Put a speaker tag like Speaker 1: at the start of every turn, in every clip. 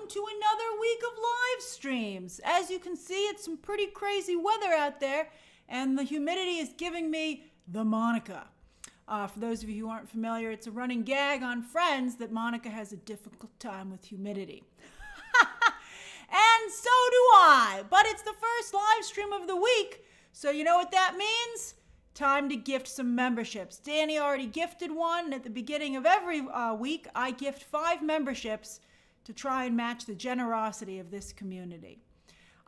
Speaker 1: welcome to another week of live streams. As you can see, it's some pretty crazy weather out there, and the humidity is giving me the Monica. For those of you who aren't familiar, it's a running gag on Friends that Monica has a difficult time with humidity. And so do I, but it's the first live stream of the week, so you know what that means? Time to gift some memberships. Danny already gifted one, and at the beginning of every week, I gift 5 memberships to try and match the generosity of this community.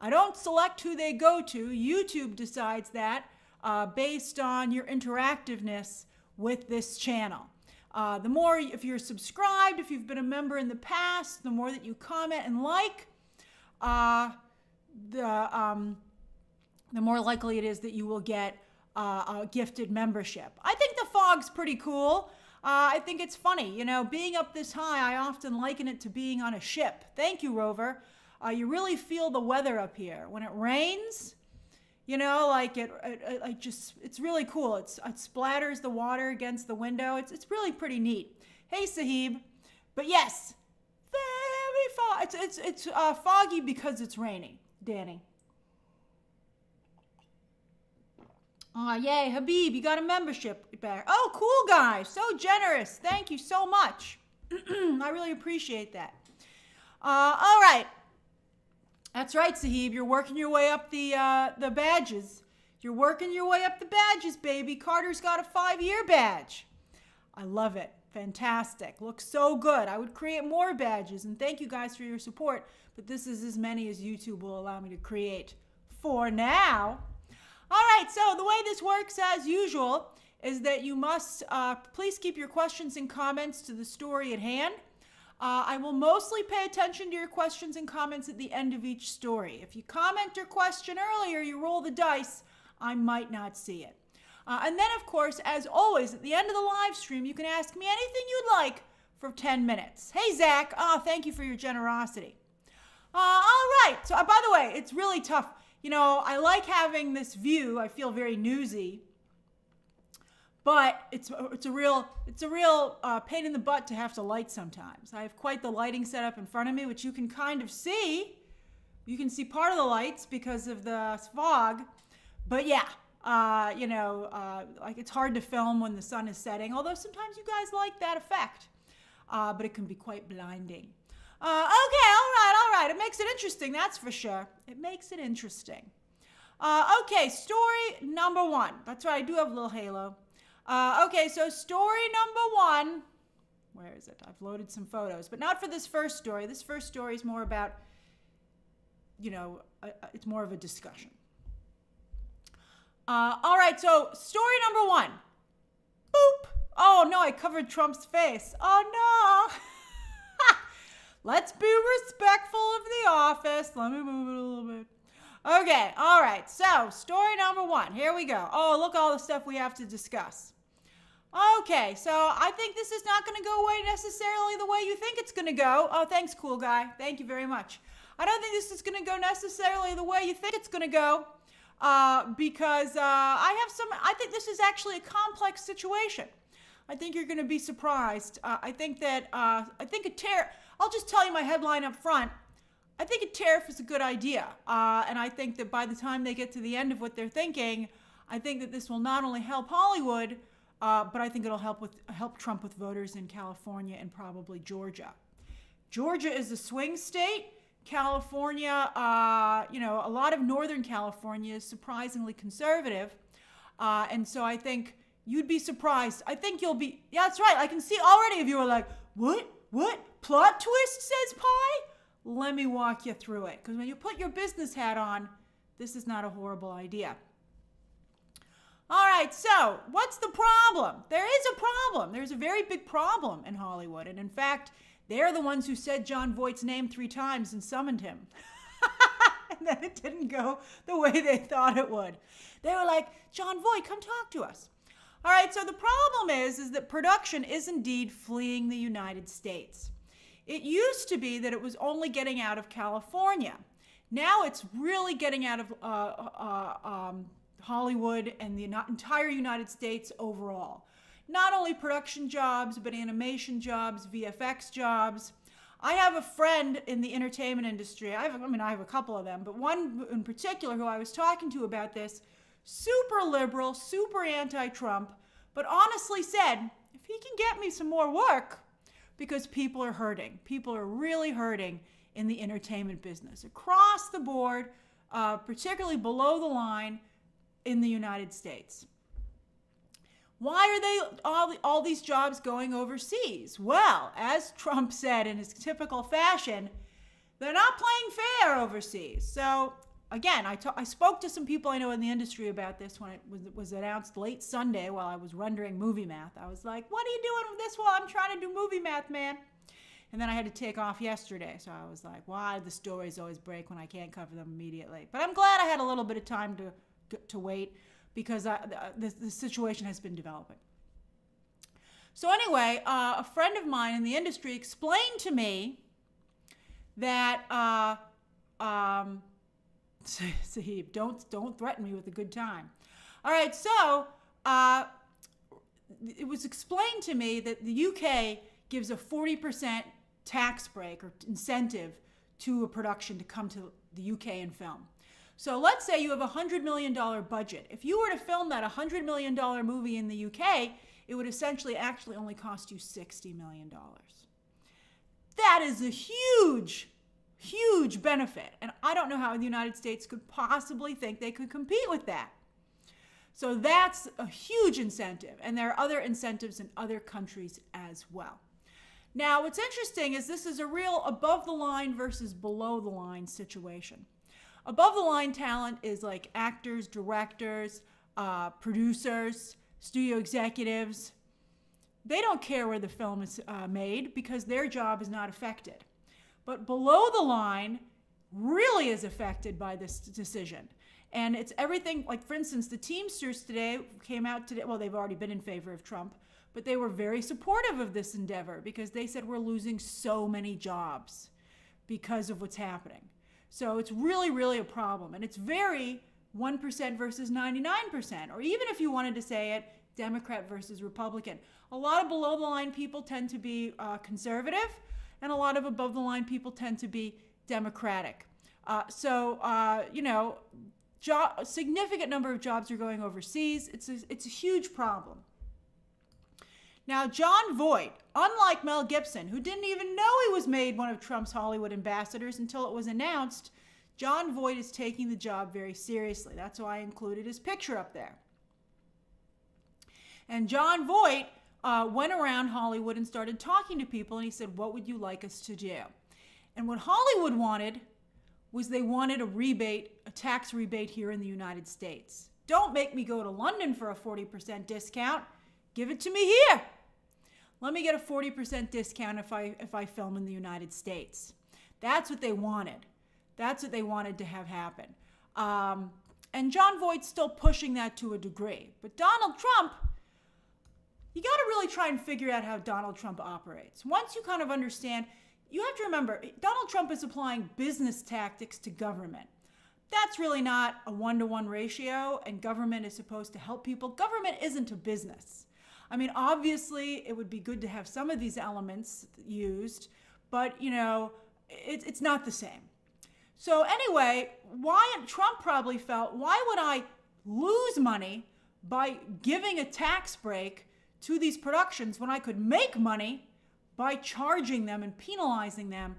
Speaker 1: I don't select who they go to. YouTube decides that based on your interactiveness with this channel. The more, if you're subscribed, if you've been a member in the past, the more that you comment and like, the more likely it is that you will get a gifted membership. I think the fog's pretty cool. I think it's funny. You know, being up this high, I often liken it to being on a ship. Thank you, Rover. You really feel the weather up here. When it rains, you know, like it's really cool. It splatters the water against the window. It's really pretty neat. Hey, Sahib. But yes, very it's foggy because it's raining, Danny. Oh, yay, Habib, you got a membership back. Oh, cool guy, so generous. Thank you so much. I really appreciate that. All right. That's right, Sahib. You're working your way up the badges. You're working your way up the badges, baby. Carter's got a 5-year badge. I love it. Fantastic. Looks so good. I would create more badges, and thank you guys for your support, but this is as many as YouTube will allow me to create for now. All right, so the way this works, as usual, is that you must please keep your questions and comments to the story at hand. I will mostly pay attention to your questions and comments at the end of each story. If you comment your question earlier, you roll the dice, I might not see it. And then, of course, as always, at the end of the live stream, you can ask me anything you'd like for 10 minutes. Hey, Zach, thank you for your generosity. All right, so by the way, it's really tough. You know, I like having this view. I feel very newsy, but it's a real pain in the butt to have to light sometimes. I have quite the lighting set up in front of me, which you can kind of see. You can see part of the lights because of the fog, but yeah, like it's hard to film when the sun is setting. Although sometimes you guys like that effect, but it can be quite blinding. Okay, all right. It makes it interesting, that's for sure. It makes it interesting. Okay, story number 1. That's right, I do have a little halo. Okay, so story number 1. Where is it? I've loaded some photos, but not for this first story. This first story is more about, it's more of a discussion. All right, so story number 1. Boop. Oh, no, I covered Trump's face. Oh, no. Let's be respectful of the office. Let me move it a little bit. Okay, all right. So, story number 1. Here we go. Oh, look at all the stuff we have to discuss. Okay, so I think this is not going to go away necessarily the way you think it's going to go. Oh, thanks, cool guy. Thank you very much. I don't think this is going to go necessarily the way you think it's going to go because I think this is actually a complex situation. I think you're going to be surprised. I think a tariff, I'll just tell you my headline up front. I think a tariff is a good idea. And I think that by the time they get to the end of what they're thinking, I think that this will not only help Hollywood, but I think it'll help Trump with voters in California and probably Georgia. Georgia is a swing state. California, a lot of Northern California is surprisingly conservative. And so I think you'd be surprised. I think you'll be, yeah, that's right. I can see already if you were like, what? Plot twist, says Pi? Let me walk you through it. Because when you put your business hat on, this is not a horrible idea. All right, so what's the problem? There is a problem. There's a very big problem in Hollywood. And in fact, they're the ones who said Jon Voight's name 3 times and summoned him. And then it didn't go the way they thought it would. They were like, Jon Voight, come talk to us. All right, so the problem is that production is indeed fleeing the United States. It used to be that it was only getting out of California. Now it's really getting out of Hollywood and the entire United States overall. Not only production jobs, but animation jobs, VFX jobs. I have a friend in the entertainment industry. I have a couple of them, but one in particular who I was talking to about this, super liberal, super anti-Trump, but honestly said, if he can get me some more work, because people are hurting. People are really hurting in the entertainment business across the board, particularly below the line in the United States. Why are they all these jobs going overseas? Well, as Trump said in his typical fashion, they're not playing fair overseas. So again, I spoke to some people I know in the industry about this when it was announced late Sunday while I was rendering movie math. I was like, what are you doing with this while I'm trying to do movie math, man? And then I had to take off yesterday. So I was like, why do the stories always break when I can't cover them immediately? But I'm glad I had a little bit of time to wait, because the situation has been developing. So anyway, a friend of mine in the industry explained to me that, Sahib, don't threaten me with a good time. All right, so it was explained to me that the UK gives a 40% tax break or incentive to a production to come to the UK and film. So let's say you have a $100 million budget. If you were to film that $100 million movie in the UK, it would essentially actually only cost you $60 million. That is a huge, huge benefit. And I don't know how the United States could possibly think they could compete with that. So that's a huge incentive. And there are other incentives in other countries as well. Now, what's interesting is this is a real above the line versus below the line situation. Above the line talent is like actors, directors, producers, studio executives. They don't care where the film is made because their job is not affected. But below the line really is affected by this decision. And it's everything, like for instance, the Teamsters today came out today, well, they've already been in favor of Trump, but they were very supportive of this endeavor because they said we're losing so many jobs because of what's happening. So it's really, really a problem. And it's very 1% versus 99%. Or even if you wanted to say it, Democrat versus Republican. A lot of below the line people tend to be conservative, and a lot of above the line people tend to be Democratic. A significant number of jobs are going overseas. It's a huge problem. Now, Jon Voight, unlike Mel Gibson, who didn't even know he was made one of Trump's Hollywood ambassadors until it was announced, Jon Voight is taking the job very seriously. That's why I included his picture up there. And Jon Voight went around Hollywood and started talking to people, and he said, what would you like us to do? And what Hollywood wanted was they wanted a tax rebate here in the United States. Don't make me go to London for a 40% discount. Give it to me here. Let me get a 40% discount if I film in the United States. That's what they wanted. That's what they wanted to have happen. And Jon Voight's still pushing that to a degree. But Donald Trump, you got to really try and figure out how Donald Trump operates. Once you kind of understand, you have to remember, Donald Trump is applying business tactics to government. That's really not a one-to-one ratio, and government is supposed to help people. Government isn't a business. I mean, obviously, it would be good to have some of these elements used, but, it's not the same. So anyway, Trump probably felt, why would I lose money by giving a tax break to these productions when I could make money by charging them and penalizing them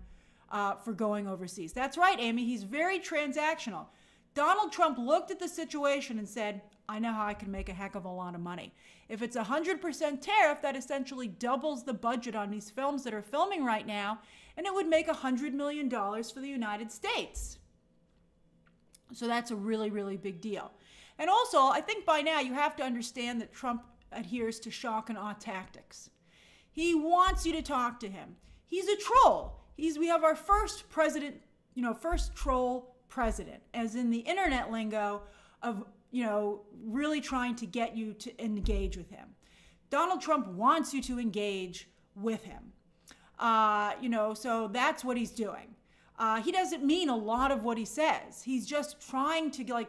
Speaker 1: for going overseas? That's right, Amy. He's very transactional. Donald Trump looked at the situation and said, I know how I can make a heck of a lot of money. If it's 100% tariff, that essentially doubles the budget on these films that are filming right now, and it would make $100 million for the United States. So that's a really, really big deal. And also, I think by now you have to understand that Trump adheres to shock and awe tactics. He wants you to talk to him. He's a troll. We have our first president, first troll president, as in the internet lingo of, really trying to get you to engage with him. Donald Trump wants you to engage with him. So that's what he's doing. He doesn't mean a lot of what he says. He's just trying to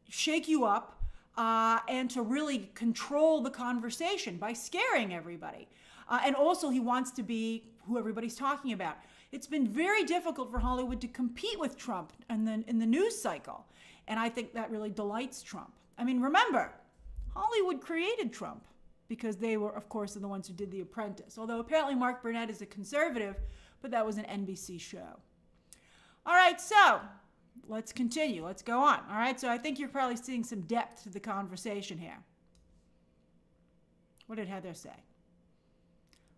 Speaker 1: shake you up and to really control the conversation by scaring everybody. And also he wants to be who everybody's talking about. It's been very difficult for Hollywood to compete with Trump in the news cycle. And I think that really delights Trump. I mean, remember, Hollywood created Trump because they were, of course, the ones who did The Apprentice. Although apparently Mark Burnett is a conservative, but that was an NBC show. All right, so let's continue. Let's go on. All right, so I think you're probably seeing some depth to the conversation here. What did Heather say?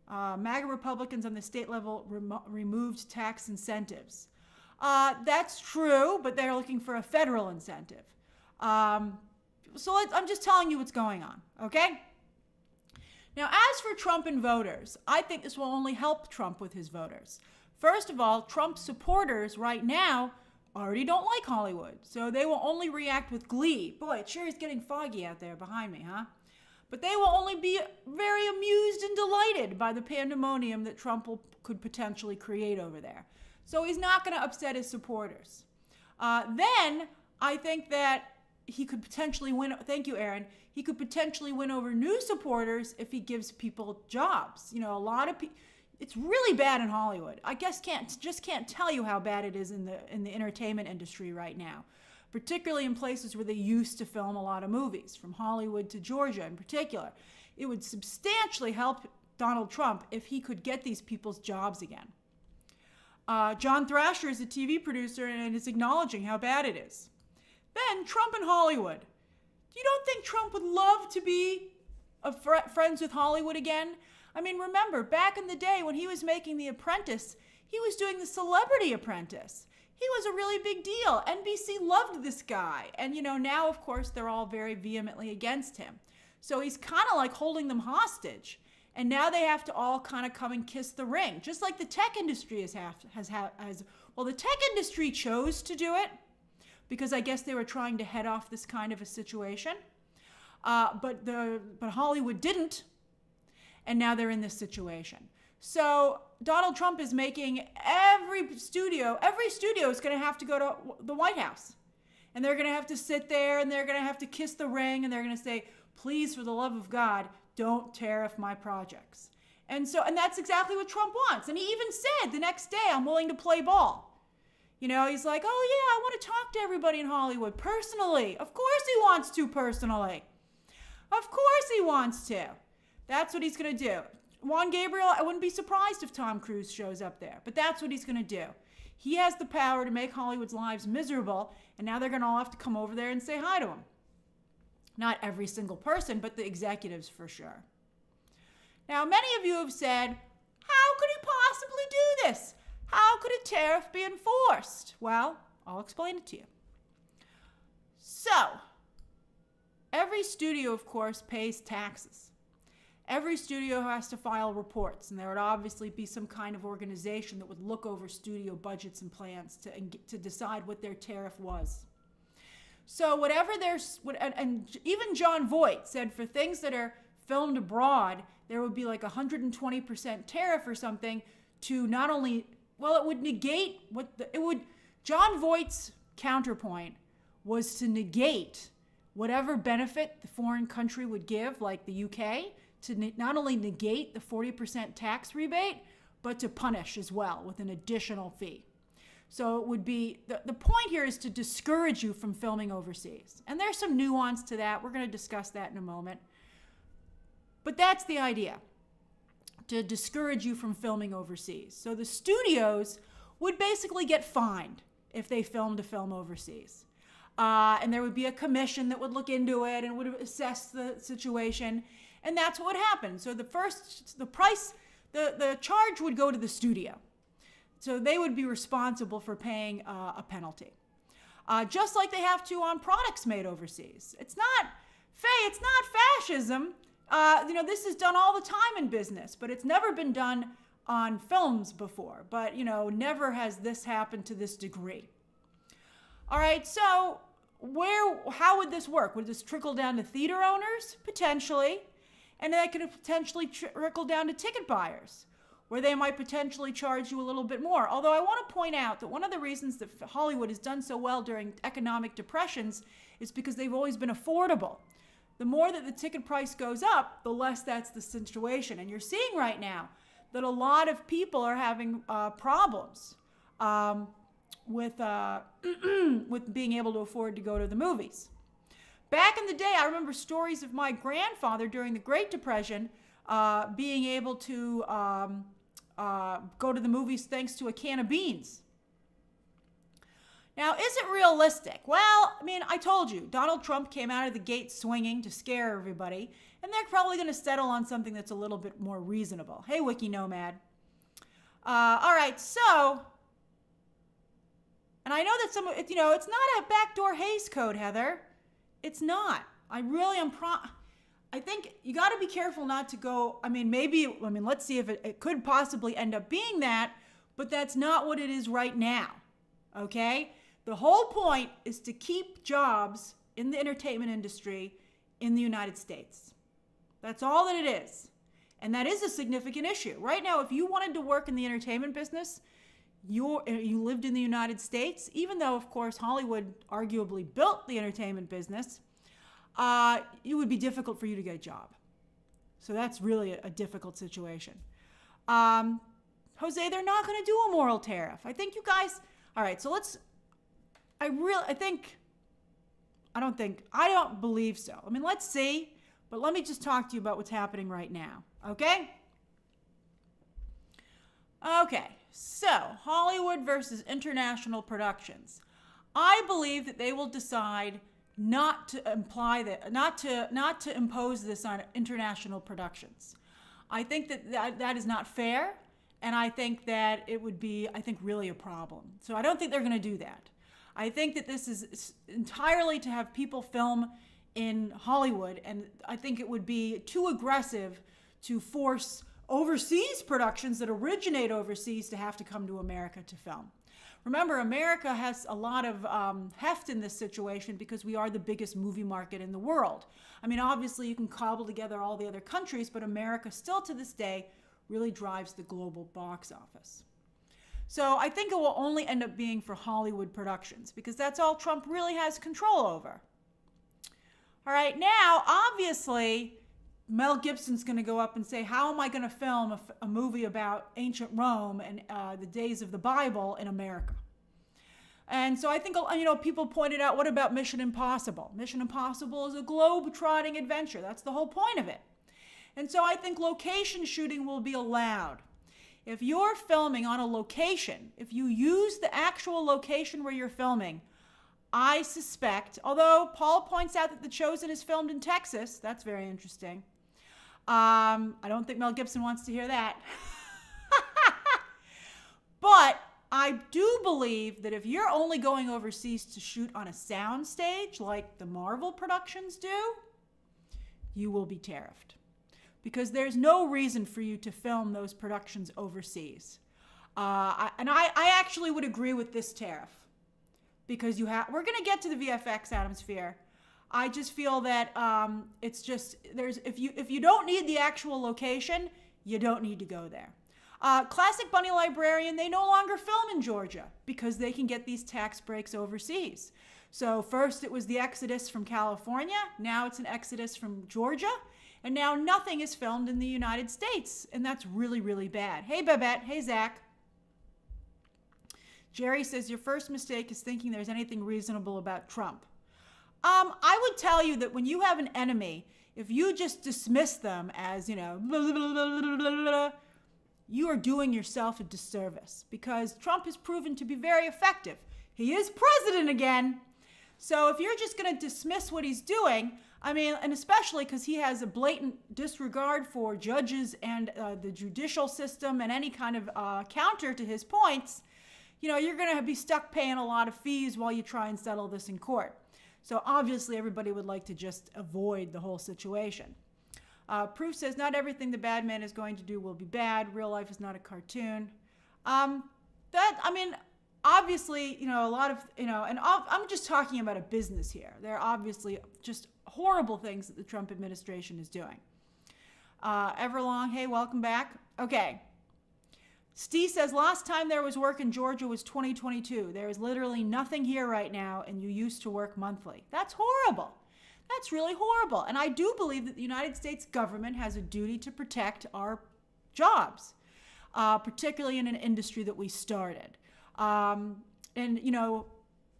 Speaker 1: MAGA Republicans on the state level removed tax incentives. That's true, but they're looking for a federal incentive. I'm just telling you what's going on, okay? Now, as for Trump and voters, I think this will only help Trump with his voters. First of all, Trump supporters right now already don't like Hollywood, so they will only react with glee. Boy, it sure is getting foggy out there behind me, huh? But they will only be very amused and delighted by the pandemonium that Trump could potentially create over there. So he's not going to upset his supporters. Then I think that he could potentially win. Thank you, Aaron. He could potentially win over new supporters if he gives people jobs. You know, a lot of people. It's really bad in Hollywood. I guess can't tell you how bad it is in the entertainment industry right now, particularly in places where they used to film a lot of movies, from Hollywood to Georgia in particular. It would substantially help Donald Trump if he could get these people's jobs again. John Thrasher is a TV producer and is acknowledging how bad it is. Then Trump and Hollywood. You don't think Trump would love to be friends with Hollywood again? I mean, remember, back in the day when he was making The Apprentice, he was doing The Celebrity Apprentice. He was a really big deal. NBC loved this guy. And, now, of course, they're all very vehemently against him. So he's kind of like holding them hostage. And now they have to all kind of come and kiss the ring, just like the tech industry has. Well, the tech industry chose to do it because I guess they were trying to head off this kind of a situation. But Hollywood didn't. And now they're in this situation. So Donald Trump is making every studio is going to have to go to the White House. And they're going to have to sit there and they're going to have to kiss the ring and they're going to say, please, for the love of God, don't tariff my projects. And that's exactly what Trump wants. And he even said the next day, I'm willing to play ball. He's like, oh yeah, I want to talk to everybody in Hollywood personally. Of course he wants to personally. Of course he wants to. That's what he's going to do. Juan Gabriel, I wouldn't be surprised if Tom Cruise shows up there, but that's what he's going to do. He has the power to make Hollywood's lives miserable, and now they're going to all have to come over there and say hi to him. Not every single person, but the executives for sure. Now, many of you have said, how could he possibly do this? How could a tariff be enforced? Well, I'll explain it to you. So, every studio, of course, pays taxes. Every studio has to file reports, and there would obviously be some kind of organization that would look over studio budgets and plans to decide what their tariff was. So and even Jon Voight said for things that are filmed abroad, there would be like 120% tariff or something to not only, it would negate Jon Voight's counterpoint was to negate whatever benefit the foreign country would give, like the UK, to not only negate the 40% tax rebate, but to punish as well with an additional fee. So it would be, the point here is to discourage you from filming overseas. And there's some nuance to that. We're going to discuss that in a moment. But that's the idea, to discourage you from filming overseas. So the studios would basically get fined if they filmed a film overseas. And there would be a commission that would look into it and would assess the situation. And that's what would happen. So the charge would go to the studio. So they would be responsible for paying a penalty. Just like they have to on products made overseas. It's not fascism. This is done all the time in business, but it's never been done on films before. But, never has this happened to this degree. All right, so how would this work? Would this trickle down to theater owners? Potentially. And that could potentially trickle down to ticket buyers, where they might potentially charge you a little bit more. Although I want to point out that one of the reasons that Hollywood has done so well during economic depressions is because they've always been affordable. The more that the ticket price goes up, the less that's the situation. And you're seeing right now, that a lot of people are having problems with with being able to afford to go to the movies. Back in the day, I remember stories of my grandfather during the Great Depression being able to go to the movies thanks to a can of beans. Now, is it realistic? Well, I mean, I told you, Donald Trump came out of the gate swinging to scare everybody, and they're probably going to settle on something that's a little bit more reasonable. Hey, Wiki Nomad. All right, so, and I know that it's not a backdoor Hays Code, Heather. It's not. I really am I think you got to be careful not to go, let's see if it could possibly end up being that, but that's not what it is right now, okay? The whole point is to keep jobs in the entertainment industry in the United States. That's all that it is. And that is a significant issue. Right now, if you wanted to work in the entertainment business, you lived in the United States, even though, of course, Hollywood arguably built the entertainment business, it would be difficult for you to get a job. So that's really a difficult situation. Jose, they're not going to do a moral tariff. I think you guys, all right, so I don't believe so. I mean, let's see, but let me just talk to you about what's happening right now, okay? Okay, so Hollywood versus international productions. I believe that they will decide not to impose this on international productions. I think that is not fair, and I think that it would be, really a problem. So I don't think they're going to do that. I think that this is entirely to have people film in Hollywood, and I think it would be too aggressive to force overseas productions that originate overseas to have to come to America to film. Remember, America has a lot of heft in this situation because we are the biggest movie market in the world. I mean, obviously, you can cobble together all the other countries, but America still to this day really drives the global box office. So I think it will only end up being for Hollywood productions because that's all Trump really has control over. All right, now, obviously, Mel Gibson's going to go up and say, how am I going to film a movie about ancient Rome and the days of the Bible in America? And so I think, people pointed out, what about Mission Impossible? Mission Impossible is a globe-trotting adventure. That's the whole point of it. And so I think location shooting will be allowed. If you're filming on a location, if you use the actual location where you're filming, I suspect, although Paul points out that The Chosen is filmed in Texas, that's very interesting. I don't think Mel Gibson wants to hear that. But I do believe that if you're only going overseas to shoot on a sound stage like the Marvel productions do, you will be tariffed. Because there's no reason for you to film those productions overseas. I actually would agree with this tariff. Because we're going to get to the VFX, Adam Sphere. I just feel that it's just, if you don't need the actual location, you don't need to go there. Classic Bunny Librarian, they no longer film in Georgia because they can get these tax breaks overseas. So first it was the exodus from California, now it's an exodus from Georgia, and now nothing is filmed in the United States, and that's really, really bad. Hey, Babette. Hey, Zach. Jerry says, your first mistake is thinking there's anything reasonable about Trump. I would tell you that when you have an enemy, if you just dismiss them as, blah, blah, blah, blah, blah, blah, you are doing yourself a disservice because Trump has proven to be very effective. He is president again. So if you're just going to dismiss what he's doing, and especially because he has a blatant disregard for judges and the judicial system and any kind of counter to his points, you're going to be stuck paying a lot of fees while you try and settle this in court. So obviously everybody would like to just avoid the whole situation. Proof says, not everything the bad man is going to do will be bad. Real life is not a cartoon. Obviously, a lot of, and I'm just talking about a business here. There are obviously just horrible things that the Trump administration is doing. Everlong, hey, welcome back. Okay. Steve says, last time there was work in Georgia was 2022. There is literally nothing here right now, and you used to work monthly. That's horrible. That's really horrible. And I do believe that the United States government has a duty to protect our jobs. particularly in an industry that we started. And,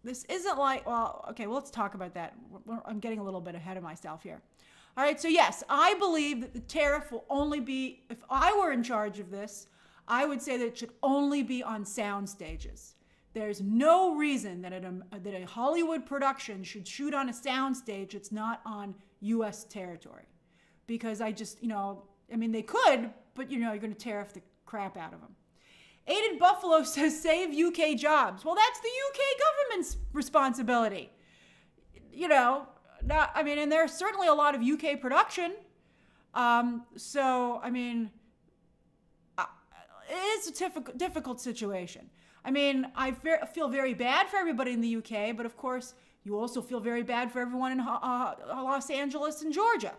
Speaker 1: this isn't like, well, okay, well, let's talk about that. I'm getting a little bit ahead of myself here. All right, so yes, I believe that the tariff will only be, if I were in charge of this, I would say that it should only be on sound stages. There's no reason that a Hollywood production should shoot on a sound stage that's not on U.S. territory. Because they could, but you're going to tariff the crap out of them. Aided Buffalo says save UK jobs. Well, that's the UK government's responsibility. And there's certainly a lot of UK production. It is a difficult situation. I feel very bad for everybody in the UK, but of course, you also feel very bad for everyone in Los Angeles and Georgia.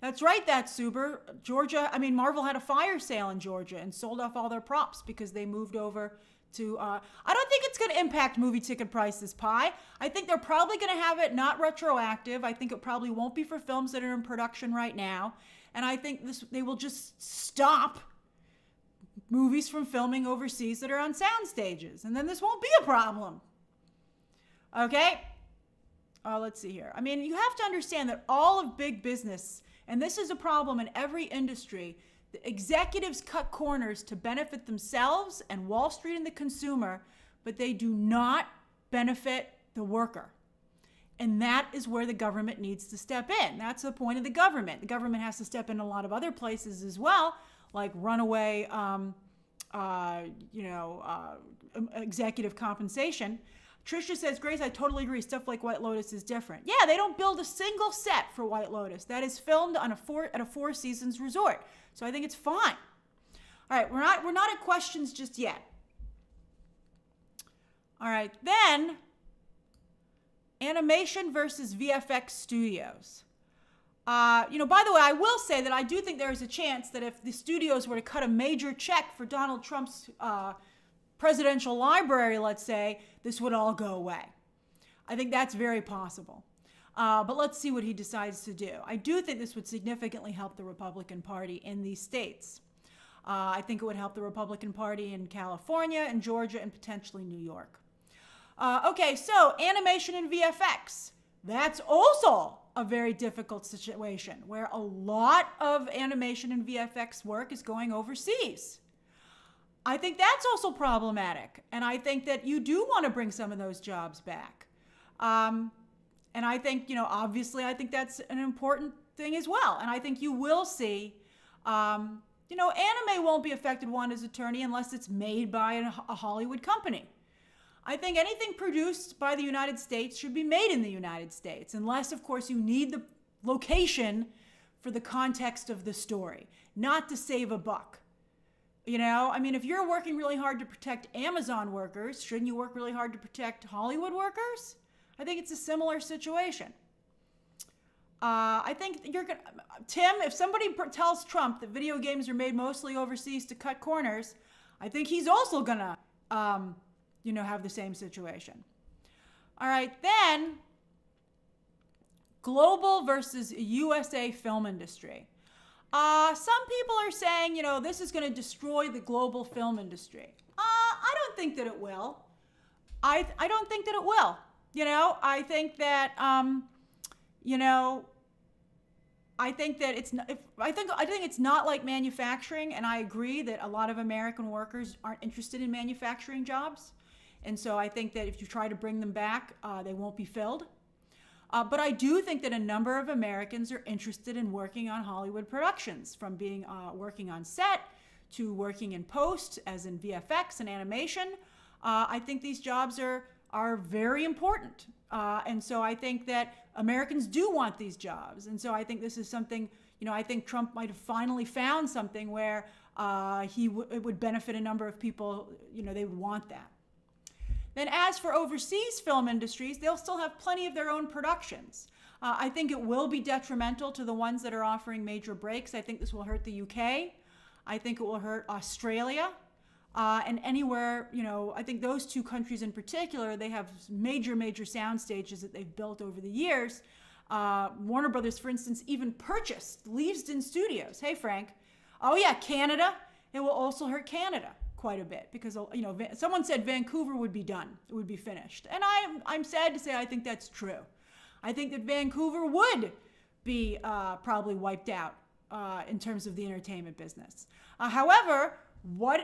Speaker 1: That's right, that's Suber. Georgia, Marvel had a fire sale in Georgia and sold off all their props because they moved over to, I don't think it's going to impact movie ticket prices, Pi. I think they're probably going to have it not retroactive. I think it probably won't be for films that are in production right now. And I think they will just stop movies from filming overseas that are on sound stages. And then this won't be a problem. Okay? Let's see here. You have to understand that all of big business, and this is a problem in every industry, the executives cut corners to benefit themselves and Wall Street and the consumer, but they do not benefit the worker. And that is where the government needs to step in. That's the point of the government. The government has to step in a lot of other places as well, like runaway, executive compensation. Trisha says, Grace, I totally agree. Stuff like White Lotus is different. Yeah, they don't build a single set for White Lotus. That is filmed at a Four Seasons resort. So I think it's fine. All right, we're not at questions just yet. All right, then animation versus VFX studios. By the way, I will say that I do think there is a chance that if the studios were to cut a major check for Donald Trump's presidential library, let's say, this would all go away. I think that's very possible. But let's see what he decides to do. I do think this would significantly help the Republican Party in these states. I think it would help the Republican Party in California and Georgia and potentially New York. Okay, so animation and VFX. That's also a very difficult situation where a lot of animation and VFX work is going overseas. I think that's also problematic. And I think that you do want to bring some of those jobs back. And I think, obviously, I think that's an important thing as well. And I think you will see, anime won't be affected, Wanda's attorney, unless it's made by a Hollywood company. I think anything produced by the United States should be made in the United States, unless, of course, you need the location for the context of the story, not to save a buck. If you're working really hard to protect Amazon workers, shouldn't you work really hard to protect Hollywood workers? I think it's a similar situation. I think Tim, if somebody tells Trump that video games are made mostly overseas to cut corners, I think he's also gonna, have the same situation. All right, then, global versus USA film industry. Some people are saying, this is going to destroy the global film industry. I don't think that it will. I don't think that it will. I think that, I think that I think it's not like manufacturing, and I agree that a lot of American workers aren't interested in manufacturing jobs. And so I think that if you try to bring them back, they won't be filled. But I do think that a number of Americans are interested in working on Hollywood productions, from being working on set to working in post, as in VFX and animation. I think these jobs are very important. And so I think that Americans do want these jobs. And so I think this is something, I think Trump might have finally found something where it would benefit a number of people, they would want that. Then as for overseas film industries, they'll still have plenty of their own productions. I think it will be detrimental to the ones that are offering major breaks. I think this will hurt the UK. I think it will hurt Australia. And anywhere, I think those two countries in particular, they have major sound stages that they've built over the years. Warner Brothers, for instance, even purchased Leavesden Studios. Hey, Frank. Oh yeah, Canada. It will also hurt Canada quite a bit because, someone said Vancouver would be done. It would be finished. And I'm sad to say I think that's true. I think that Vancouver would be probably wiped out in terms of the entertainment business. However, what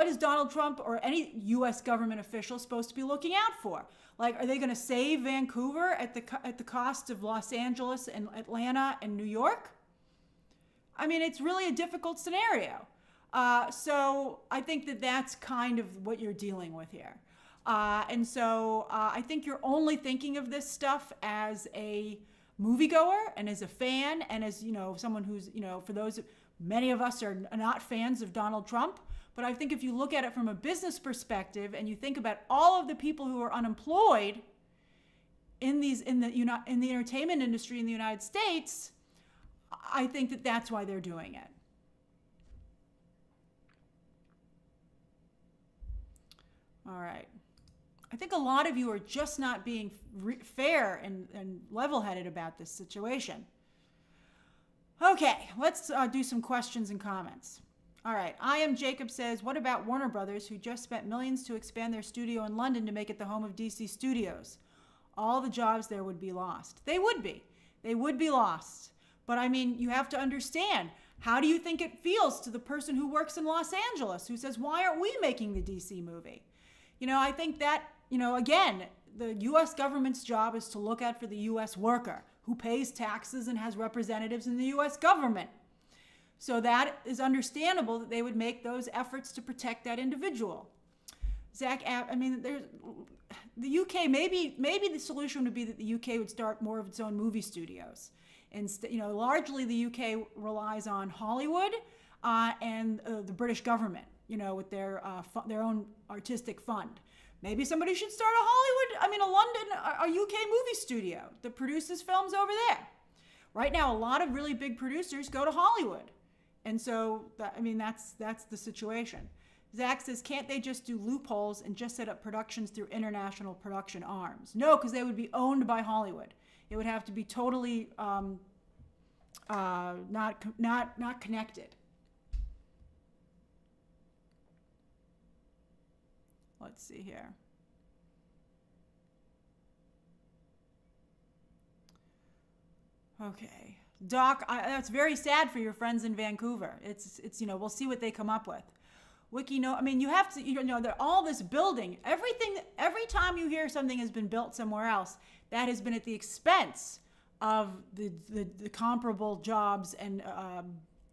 Speaker 1: is Donald Trump or any U.S. government official supposed to be looking out for? Like, are they going to save Vancouver at the cost of Los Angeles and Atlanta and New York? I mean, it's really a difficult scenario. So I think that that's kind of what you're dealing with here. And so I think you're only thinking of this stuff as a moviegoer and as a fan and as, someone who's, for those, many of us are not fans of Donald Trump. But I think if you look at it from a business perspective and you think about all of the people who are unemployed in the entertainment industry in the United States, I think that that's why they're doing it. All right. I think a lot of you are just not being fair and level-headed about this situation. Okay, let's do some questions and comments. All right, I Am Jacob says, what about Warner Brothers, who just spent millions to expand their studio in London to make it the home of DC Studios? All the jobs there would be lost. They would be. They would be lost. But I mean, you have to understand, how do you think it feels to the person who works in Los Angeles, who says, why aren't we making the DC movie? I think that, again, the U.S. government's job is to look out for the U.S. worker who pays taxes and has representatives in the U.S. government. So that is understandable that they would make those efforts to protect that individual. Zach, the UK, maybe the solution would be that the UK would start more of its own movie studios. Instead, largely the UK relies on Hollywood and the British government, with their own artistic fund. Maybe somebody should start a London, a UK movie studio that produces films over there. Right now, a lot of really big producers go to Hollywood. And so, that's the situation. Zach says, can't they just do loopholes and just set up productions through international production arms? No, because they would be owned by Hollywood. It would have to be totally not connected. Let's see here. Okay. Doc, that's very sad for your friends in Vancouver. It's we'll see what they come up with. You have to, they're all this building. Every time you hear something has been built somewhere else, that has been at the expense of the comparable jobs and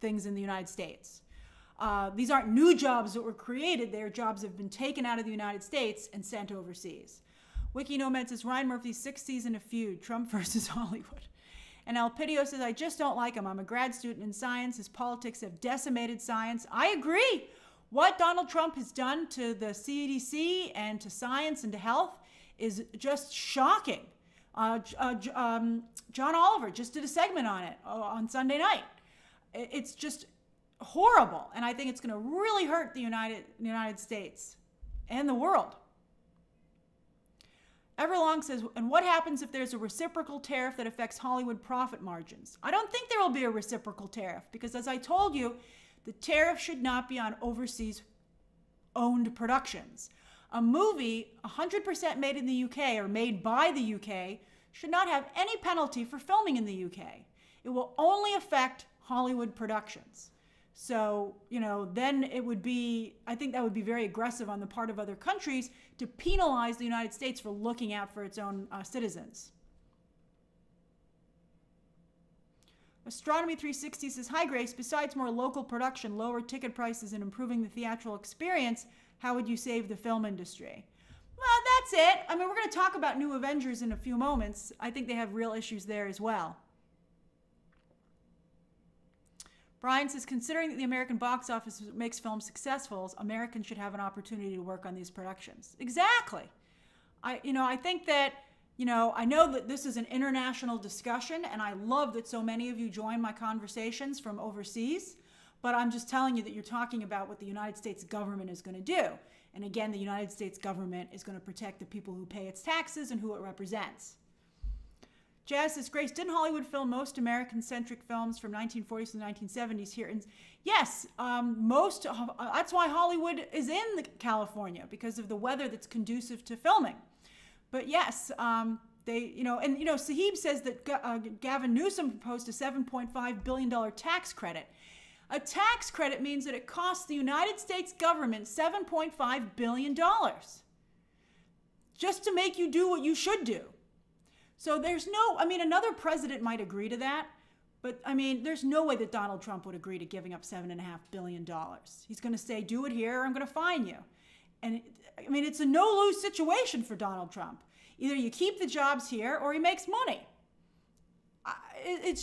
Speaker 1: things in the United States. These aren't new jobs that were created. They are jobs that have been taken out of the United States and sent overseas. Wiki Nomad says, Ryan Murphy's sixth season of Feud, Trump versus Hollywood. And Elpidio says, I just don't like him. I'm a grad student in science. His politics have decimated science. I agree. What Donald Trump has done to the CDC and to science and to health is just shocking. John Oliver just did a segment on it on Sunday night. It's just horrible. And I think it's going to really hurt the United States and the world. Everlong says, and what happens if there's a reciprocal tariff that affects Hollywood profit margins? I don't think there will be a reciprocal tariff because, as I told you, the tariff should not be on overseas owned productions. A movie 100% made in the UK or made by the UK should not have any penalty for filming in the UK. It will only affect Hollywood productions. So, then I think that would be very aggressive on the part of other countries to penalize the United States for looking out for its own citizens. Astronomy 360 says, hi Grace, besides more local production, lower ticket prices, and improving the theatrical experience, how would you save the film industry? Well, that's it. We're going to talk about new Avengers in a few moments. I think they have real issues there as well. Brian says, considering that the American box office makes films successful, Americans should have an opportunity to work on these productions. Exactly. I think that, I know that this is an international discussion, and I love that so many of you join my conversations from overseas, but I'm just telling you that you're talking about what the United States government is going to do. And again, the United States government is going to protect the people who pay its taxes and who it represents. Jazz says, Grace, didn't Hollywood film most American-centric films from 1940s to the 1970s here? And yes, that's why Hollywood is in California, because of the weather that's conducive to filming. But yes, Sahib says that Gavin Newsom proposed a $7.5 billion tax credit. A tax credit means that it costs the United States government $7.5 billion just to make you do what you should do. So another president might agree to that, but there's no way that Donald Trump would agree to giving up $7.5 billion. He's going to say, do it here or I'm going to fine you. And it's a no-lose situation for Donald Trump. Either you keep the jobs here or he makes money. It's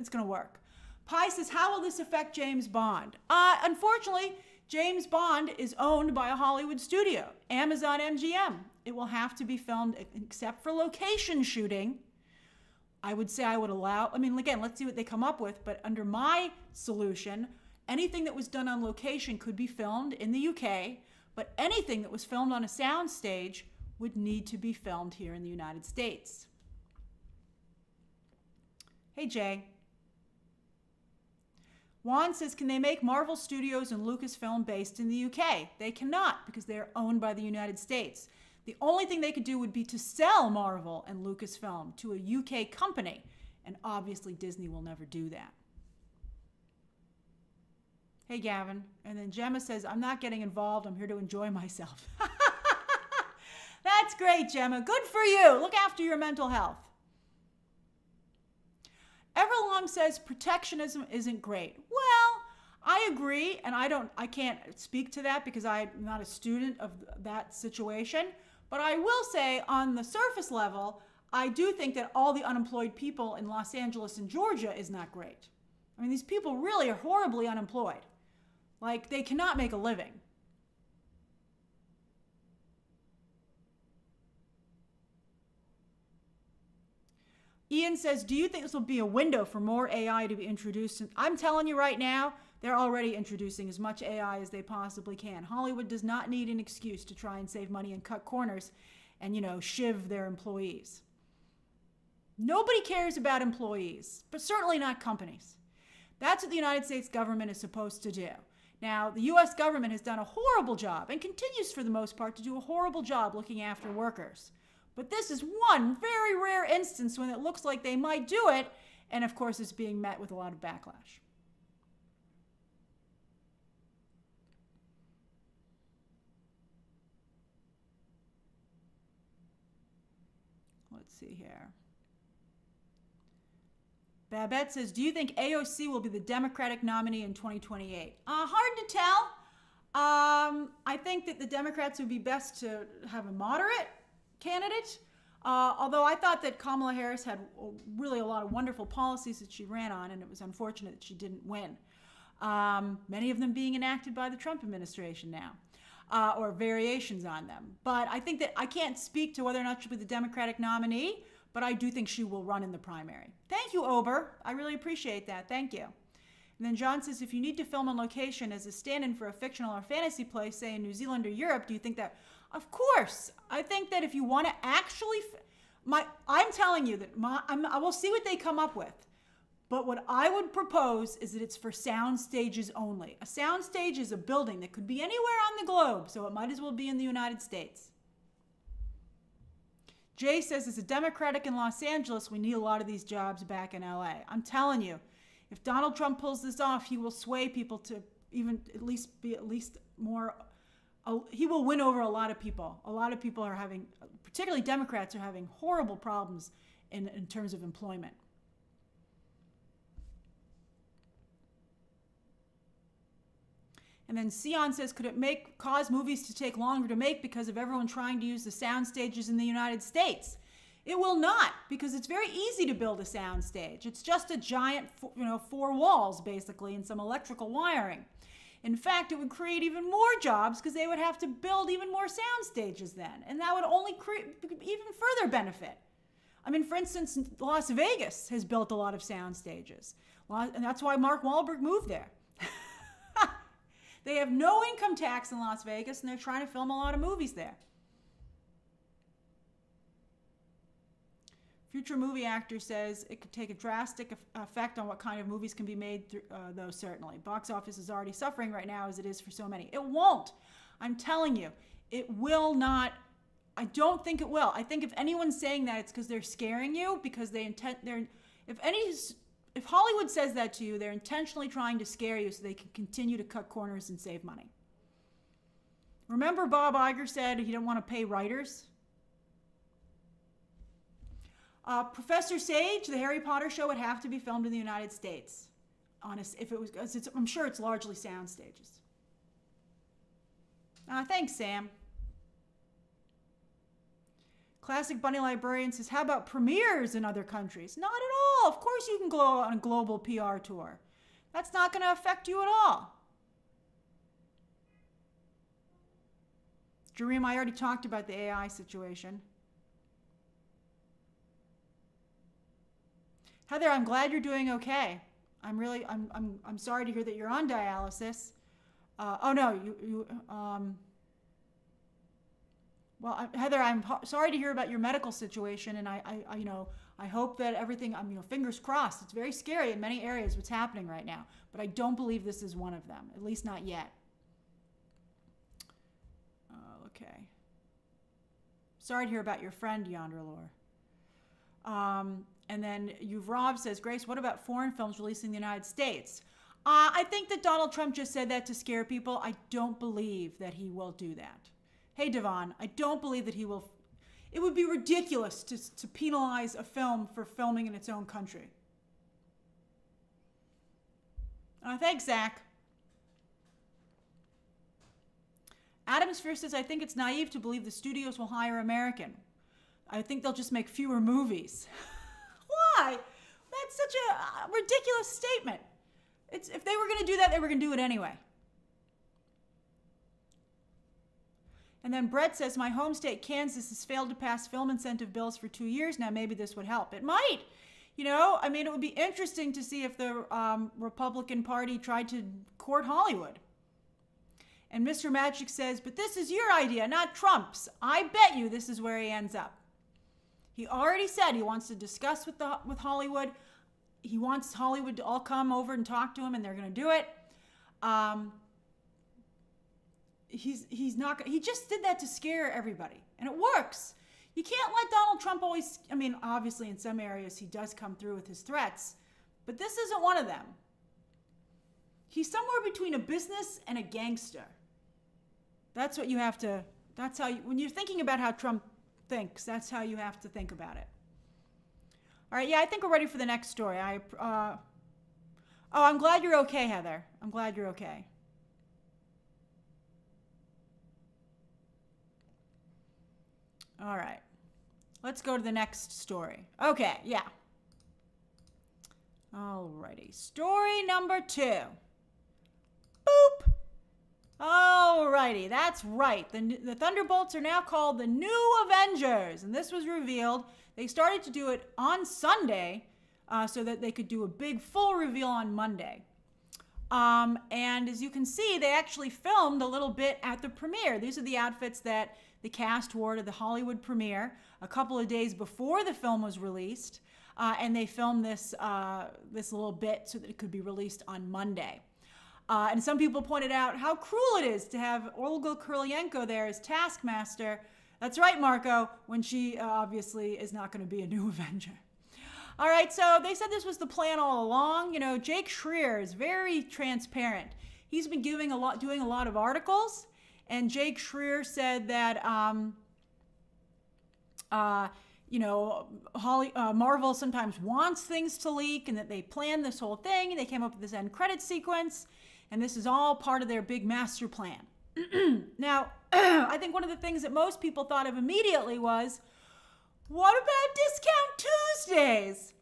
Speaker 1: going to work. Pi says, how will this affect James Bond? Unfortunately, James Bond is owned by a Hollywood studio, Amazon MGM. It will have to be filmed, except for location shooting. I would say I would allow, again, let's see what they come up with, but under my solution, anything that was done on location could be filmed in the UK, but anything that was filmed on a sound stage would need to be filmed here in the United States. Hey, Jay. Juan says, can they make Marvel Studios and Lucasfilm based in the UK? They cannot, because they are owned by the United States. The only thing they could do would be to sell Marvel and Lucasfilm to a UK company, and obviously Disney will never do that. Hey, Gavin. And then Gemma says, I'm not getting involved. I'm here to enjoy myself. That's great, Gemma. Good for you. Look after your mental health. Everlong says protectionism isn't great. Well, I agree, and I can't speak to that because I'm not a student of that situation. But I will say, on the surface level, I do think that all the unemployed people in Los Angeles and Georgia is not great. These people really are horribly unemployed. Like, they cannot make a living. Ian says, do you think this will be a window for more AI to be introduced? I'm telling you right now, they're already introducing as much AI as they possibly can. Hollywood does not need an excuse to try and save money and cut corners and, shiv their employees. Nobody cares about employees, but certainly not companies. That's what the United States government is supposed to do. Now, the U.S. government has done a horrible job and continues for the most part to do a horrible job looking after workers. But this is one very rare instance when it looks like they might do it, and of course it's being met with a lot of backlash. Let's see here. Babette says, do you think AOC will be the Democratic nominee in 2028? Hard to tell. I think that the Democrats would be best to have a moderate candidate, although I thought that Kamala Harris had really a lot of wonderful policies that she ran on, and it was unfortunate that she didn't win. Many of them being enacted by the Trump administration now, or variations on them. But I think that I can't speak to whether or not she'll be the Democratic nominee, but I do think she will run in the primary. Thank you, Ober. I really appreciate that. Thank you. And then John says, if you need to film on location as a stand-in for a fictional or fantasy play, say in New Zealand or Europe, do you think that? Of course. I think that if you want to actually, I'm telling you that I will see what they come up with. But what I would propose is that it's for sound stages only. A sound stage is a building that could be anywhere on the globe, so it might as well be in the United States. Jay says, as a Democratic in Los Angeles, we need a lot of these jobs back in LA. I'm telling you, if Donald Trump pulls this off, he will sway people to at least more. He will win over a lot of people. A lot of people are having, particularly Democrats, are having horrible problems in terms of employment. And then Sion says, could it cause movies to take longer to make because of everyone trying to use the sound stages in the United States? It will not, because it's very easy to build a sound stage. It's just a giant, 4 walls, basically, and some electrical wiring. In fact, it would create even more jobs because they would have to build even more sound stages then. And that would only create even further benefit. For instance, Las Vegas has built a lot of sound stages. And that's why Mark Wahlberg moved there. They have no income tax in Las Vegas, and they're trying to film a lot of movies there. Future movie actor says it could take a drastic effect on what kind of movies can be made, though certainly. Box office is already suffering right now as it is for so many. It won't. I'm telling you, it will not. I don't think it will. I think if anyone's saying that, it's because they're scaring you, because if Hollywood says that to you, they're intentionally trying to scare you so they can continue to cut corners and save money. Remember Bob Iger said he didn't want to pay writers? Professor Sage, the Harry Potter show would have to be filmed in the United States. If it was, I'm sure it's largely sound stages. Thanks, Sam. Classic Bunny Librarian says, how about premieres in other countries? Not at all. Of course you can go on a global PR tour. That's not going to affect you at all. Jareem, I already talked about the AI situation. Heather, I'm glad you're doing okay. I'm sorry to hear that you're on dialysis. Well, Heather, I'm sorry to hear about your medical situation, and I hope that everything, fingers crossed. It's very scary in many areas what's happening right now, but I don't believe this is one of them, at least not yet. Okay. Sorry to hear about your friend, Yonderlore. And then Yuvrov says, Grace, what about foreign films releasing in the United States? I think that Donald Trump just said that to scare people. I don't believe that he will do that. Hey, Devon, I don't believe that he will. It would be ridiculous to penalize a film for filming in its own country. Thanks, Zach. Adam Sphere says, I think it's naive to believe the studios will hire American. I think they'll just make fewer movies. Why? That's such a ridiculous statement. If they were going to do that, they were going to do it anyway. And then Brett says, my home state, Kansas, has failed to pass film incentive bills for 2 years now. Maybe this would help. It might. It would be interesting to see if the Republican Party tried to court Hollywood. And Mr. Magic says, but this is your idea, not Trump's. I bet you this is where he ends up. He already said he wants to discuss with Hollywood. He wants Hollywood to all come over and talk to him, and they're going to do it. He's not. He just did that to scare everybody, and it works. You can't let Donald Trump always. Obviously, in some areas he does come through with his threats, but this isn't one of them. He's somewhere between a business and a gangster. That's what you have to. That's how when you're thinking about how Trump thinks, that's how you have to think about it. All right, yeah, I think we're ready for the next story. I'm glad you're okay, Heather. I'm glad you're okay. All right, let's go to the next story. Okay, yeah. All righty, story number 2. Boop. All righty, that's right. The Thunderbolts are now called the New Avengers, and this was revealed. They started to do it on Sunday so that they could do a big full reveal on Monday. And as you can see, they actually filmed a little bit at the premiere. These are the outfits that the cast wore to the Hollywood premiere a couple of days before the film was released, and they filmed this little bit so that it could be released on Monday. And some people pointed out how cruel it is to have Olga Kurylenko there as Taskmaster. That's right, Marco, when she obviously is not going to be a new Avenger. All right, so they said this was the plan all along. Jake Schreier is very transparent. He's been doing a lot of articles, and Jake Schreier said that Marvel sometimes wants things to leak, and that they planned this whole thing, and they came up with this end credit sequence, and this is all part of their big master plan. Now, I think one of the things that most people thought of immediately was, what about Discount Tuesdays?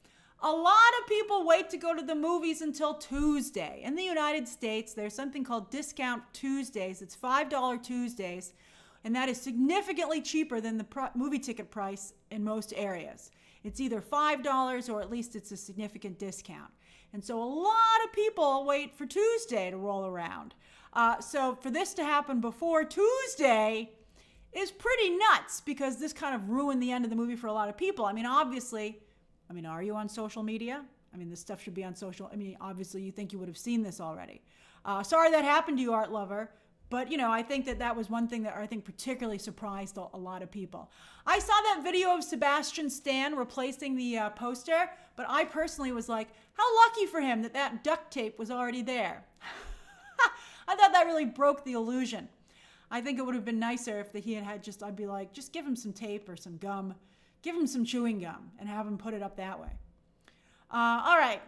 Speaker 1: A lot of people wait to go to the movies until Tuesday. In the United States, there's something called Discount Tuesdays. It's $5 Tuesdays, and that is significantly cheaper than the movie ticket price in most areas. It's either $5 or at least it's a significant discount. And so a lot of people wait for Tuesday to roll around. So for this to happen before Tuesday is pretty nuts because this kind of ruined the end of the movie for a lot of people. I mean, obviously, are you on social media? This stuff should be on social. Obviously, you think you would have seen this already. Sorry that happened to you, art lover. But, I think that was one thing that I think particularly surprised a lot of people. I saw that video of Sebastian Stan replacing the poster, but I personally was like, how lucky for him that duct tape was already there. I thought that really broke the illusion. I think it would have been nicer if he had I'd be like, just give him some tape or some gum. Give him some chewing gum and have him put it up that way. All right.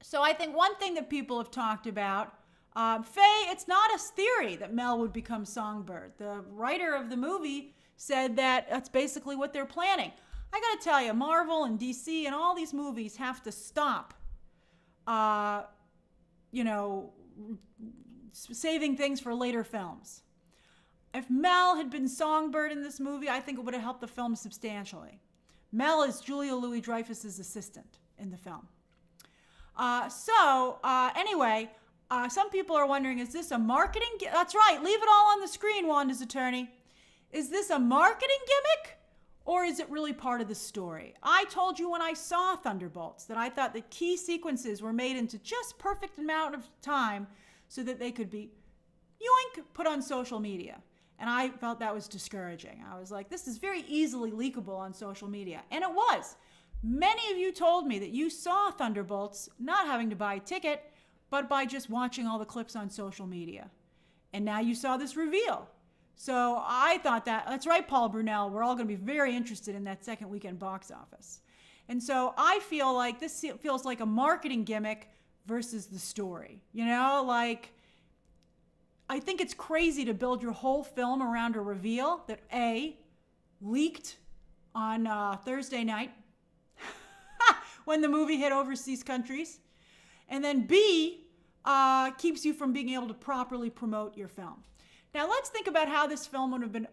Speaker 1: So I think one thing that people have talked about, Faye, it's not a theory that Mel would become Songbird. The writer of the movie said that that's basically what they're planning. I got to tell you, Marvel and DC and all these movies have to stop, saving things for later films. If Mel had been Songbird in this movie, I think it would have helped the film substantially. Mel is Julia Louis-Dreyfus's assistant in the film. Anyway, some people are wondering, is this a marketing That's right, leave it all on the screen, Wanda's attorney. Is this a marketing gimmick, or is it really part of the story? I told you when I saw Thunderbolts that I thought the key sequences were made into just perfect amount of time so that they could be, yoink, put on social media. And I felt that was discouraging. I was like, this is very easily leakable on social media. And it was. Many of you told me that you saw Thunderbolts not having to buy a ticket, but by just watching all the clips on social media. And now you saw this reveal. So I thought that's right, Paul Brunel, we're all going to be very interested in that second weekend box office. And so I feel like this feels like a marketing gimmick versus the story. I think it's crazy to build your whole film around a reveal that A, leaked on Thursday night when the movie hit overseas countries, and then B, keeps you from being able to properly promote your film. Now let's think about how this film would have been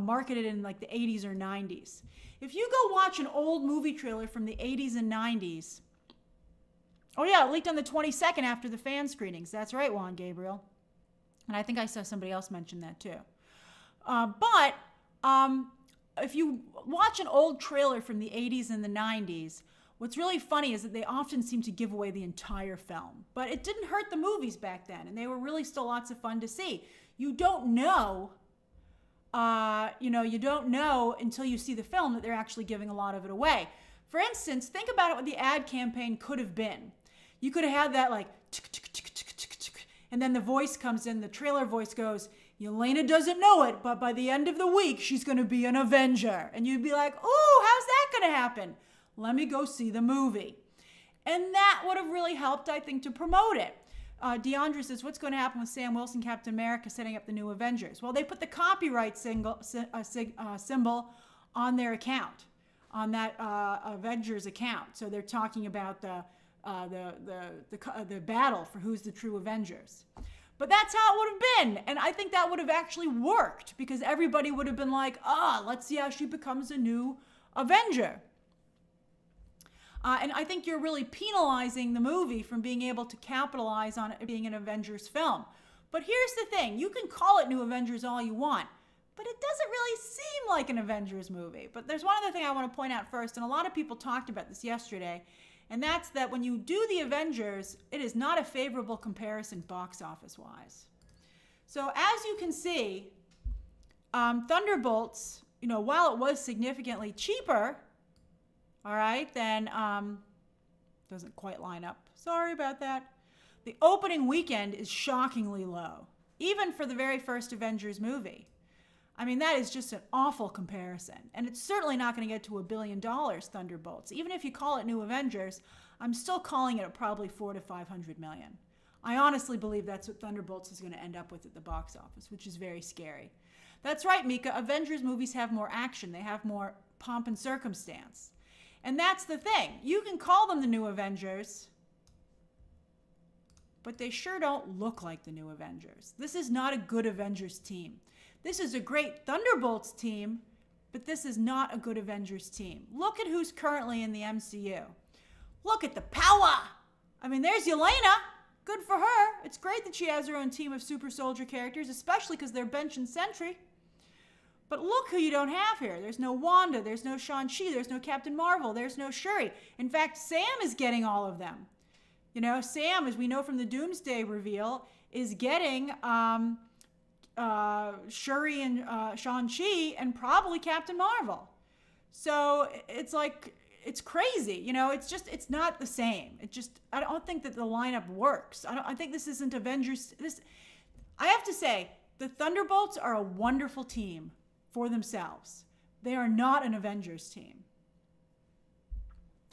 Speaker 1: marketed in like the 80s or 90s. If you go watch an old movie trailer from the 80s and 90s, oh yeah, it leaked on the 22nd after the fan screenings. That's right, Juan Gabriel. And I think I saw somebody else mention that too. But if you watch an old trailer from the 80s and the 90s, what's really funny is that they often seem to give away the entire film. But it didn't hurt the movies back then, and they were really still lots of fun to see. You don't know, you don't know until you see the film that they're actually giving a lot of it away. For instance, think about what the ad campaign could have been. You could have had that like, and then the voice comes in, the trailer voice goes, Yelena doesn't know it, but by the end of the week, she's going to be an Avenger. And you'd be like, oh, how's that going to happen? Let me go see the movie. And that would have really helped, I think, to promote it. Deandra says, what's going to happen with Sam Wilson, Captain America, setting up the new Avengers? Well, they put the copyright symbol on their account, on that Avengers account. So they're talking about the battle for who's the true Avengers. But that's how it would have been. And I think that would have actually worked because everybody would have been like, let's see how she becomes a new Avenger. And I think you're really penalizing the movie from being able to capitalize on it being an Avengers film. But here's the thing. You can call it New Avengers all you want, but it doesn't really seem like an Avengers movie. But there's one other thing I want to point out first, and a lot of people talked about this yesterday, and that's that when you do the Avengers, it is not a favorable comparison box office-wise. So as you can see, Thunderbolts, while it was significantly cheaper, all right, then doesn't quite line up. Sorry about that. The opening weekend is shockingly low, even for the very first Avengers movie. I mean, that is just an awful comparison. And it's certainly not going to get to $1 billion, Thunderbolts. Even if you call it New Avengers, I'm still calling it probably $400 to $500 million. I honestly believe that's what Thunderbolts is going to end up with at the box office, which is very scary. That's right, Mika. Avengers movies have more action. They have more pomp and circumstance. And that's the thing. You can call them the New Avengers, but they sure don't look like the New Avengers. This is not a good Avengers team. This is a great Thunderbolts team, but this is not a good Avengers team. Look at who's currently in the MCU. Look at the power. I mean, there's Yelena. Good for her. It's great that she has her own team of super soldier characters, especially because they're bench and sentry. But look who you don't have here. There's no Wanda, there's no Shang-Chi, there's no Captain Marvel, there's no Shuri. In fact, Sam is getting all of them. You know, Sam, as we know from the Doomsday reveal, is getting Shuri and Shang-Chi and probably Captain Marvel. So it's like, it's crazy. You know, it's not the same. I don't think that the lineup works. I think this isn't Avengers. I have to say, the Thunderbolts are a wonderful team for themselves. They are not an Avengers team.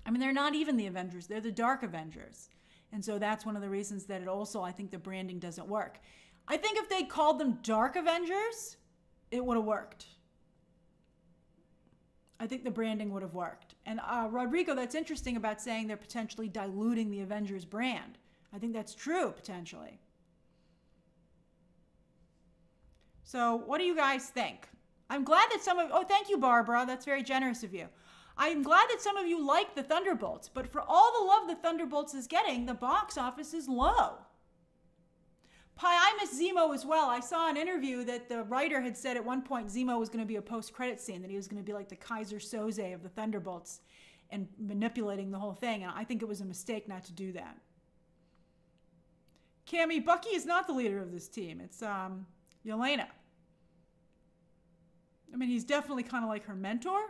Speaker 1: I mean, they're not even the Avengers. They're the Dark Avengers. And so that's one of the reasons that I think the branding doesn't work. I think if they called them Dark Avengers, it would have worked. I think the branding would have worked. And Rodrigo, that's interesting about saying they're potentially diluting the Avengers brand. I think that's true, potentially. So what do you guys think? I'm glad that thank you, Barbara. That's very generous of you. I'm glad that some of you like the Thunderbolts, but for all the love the Thunderbolts is getting, the box office is low. I miss Zemo as well. I saw an interview that the writer had said at one point Zemo was going to be a post-credit scene, that he was going to be like the Kaiser Soze of the Thunderbolts and manipulating the whole thing, and I think it was a mistake not to do that. Cammy, Bucky is not the leader of this team. It's Yelena. I mean, he's definitely kind of like her mentor.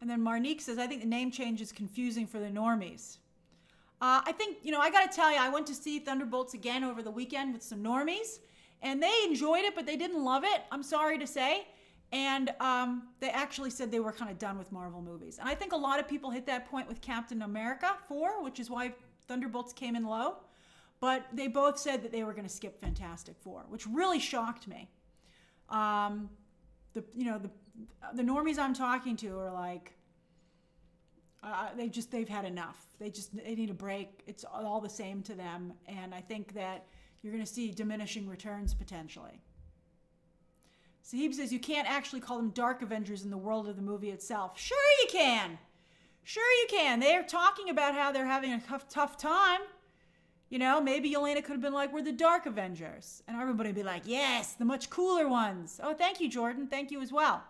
Speaker 1: And then Marnique says, I think the name change is confusing for the normies. I think, I got to tell you, I went to see Thunderbolts again over the weekend with some normies, and they enjoyed it, but they didn't love it, I'm sorry to say. And they actually said they were kind of done with Marvel movies. And I think a lot of people hit that point with Captain America 4, which is why Thunderbolts came in low. But they both said that they were going to skip Fantastic Four, which really shocked me. The normies I'm talking to are like, they've had enough. They need a break. It's all the same to them. And I think that you're going to see diminishing returns potentially. Sahib says you can't actually call them Dark Avengers in the world of the movie itself. Sure you can. Sure you can. They're talking about how they're having a tough time. Maybe Yelena could have been like, we're the Dark Avengers. And everybody would be like, yes, the much cooler ones. Oh, thank you, Jordan. Thank you as well.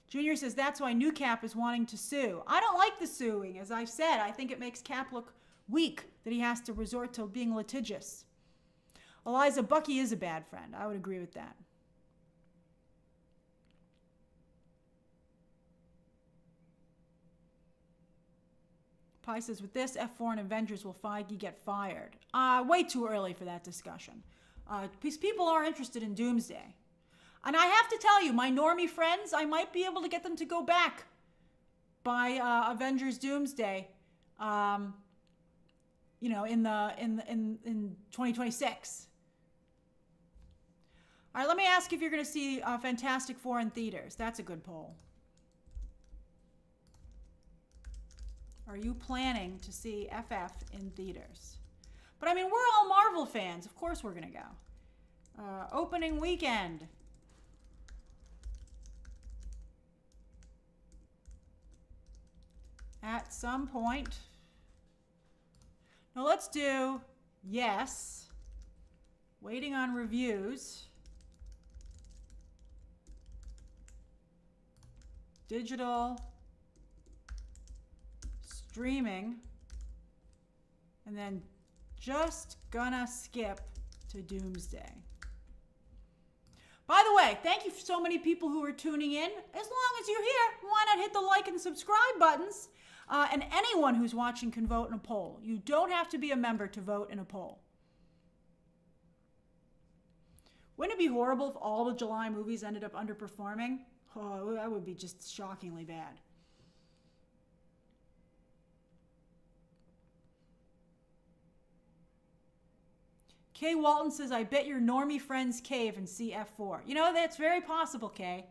Speaker 1: Junior says that's why New Cap is wanting to sue. I don't like the suing. As I've said, I think it makes Cap look weak that he has to resort to being litigious. Eliza, Bucky is a bad friend. I would agree with that. Pi says, with this, F4 and Avengers will Feige get fired. Way too early for that discussion. Because people are interested in Doomsday. And I have to tell you, my normie friends, I might be able to get them to go back by Avengers Doomsday, in 2026. All right, let me ask if you're going to see Fantastic Four in theaters. That's a good poll. Are you planning to see FF in theaters? But I mean, we're all Marvel fans. Of course we're going to go. Opening weekend. At some point. Now let's do yes. Waiting on reviews. Digital. Streaming. And then just gonna skip to Doomsday. By the way, thank you for so many people who are tuning in. As long as you're here, why not hit the like and subscribe buttons? And anyone who's watching can vote in a poll. You don't have to be a member to vote in a poll. Wouldn't it be horrible if all the July movies ended up underperforming? Oh, that would be just shockingly bad. Kay Walton says, I bet your normie friends cave and see F4. That's very possible, Kay.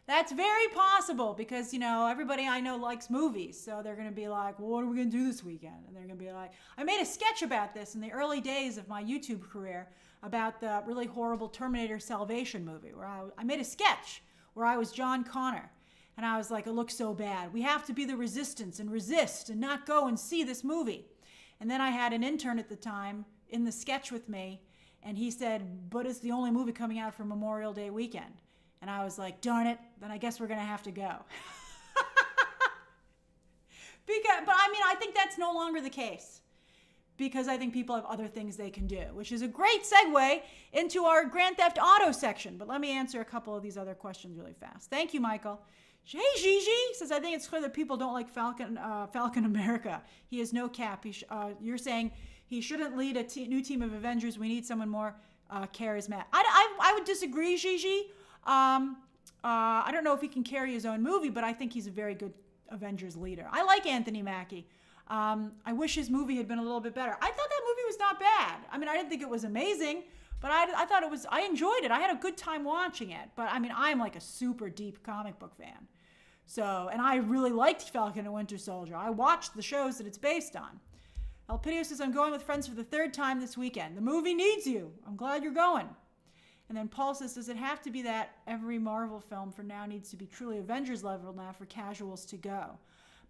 Speaker 1: That's very possible because, everybody I know likes movies. So they're going to be like, well, what are we going to do this weekend? And they're going to be like, I made a sketch about this in the early days of my YouTube career about the really horrible Terminator Salvation movie where I made a sketch where I was John Connor. And I was like, it looks so bad. We have to be the resistance and resist and not go and see this movie. And then I had an intern at the time in the sketch with me, and he said, but it's the only movie coming out for Memorial Day weekend. And I was like, darn it, then I guess we're going to have to go. But I mean, I think that's no longer the case, because I think people have other things they can do, which is a great segue into our Grand Theft Auto section. But let me answer a couple of these other questions really fast. Thank you, Michael. Hey, Gigi says, I think it's clear that people don't like Falcon America. He has no cap. You're saying he shouldn't lead a new team of Avengers. We need someone more charismatic. I would disagree, Gigi. I don't know if he can carry his own movie, but I think he's a very good Avengers leader. I like Anthony Mackie. I wish his movie had been a little bit better. I thought that movie was not bad. I mean, I didn't think it was amazing, but I thought I enjoyed it. I had a good time watching it. But I mean, I'm like a super deep comic book fan. So, and I really liked Falcon and Winter Soldier. I watched the shows that it's based on. Elpidio says, I'm going with friends for the third time this weekend. The movie needs you. I'm glad you're going. And then Paul says, does it have to be that every Marvel film for now needs to be truly Avengers level now for casuals to go?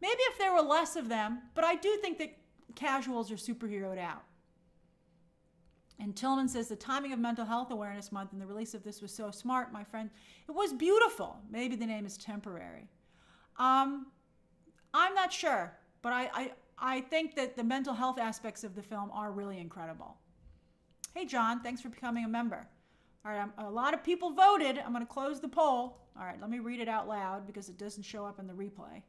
Speaker 1: Maybe if there were less of them, but I do think that casuals are superheroed out. And Tillman says, the timing of Mental Health Awareness Month and the release of this was so smart, my friend. It was beautiful. Maybe the name is temporary. I'm not sure, but I think that the mental health aspects of the film are really incredible. Hey, John, thanks for becoming a member. All right, a lot of people voted. I'm going to close the poll. All right, let me read it out loud because it doesn't show up in the replay.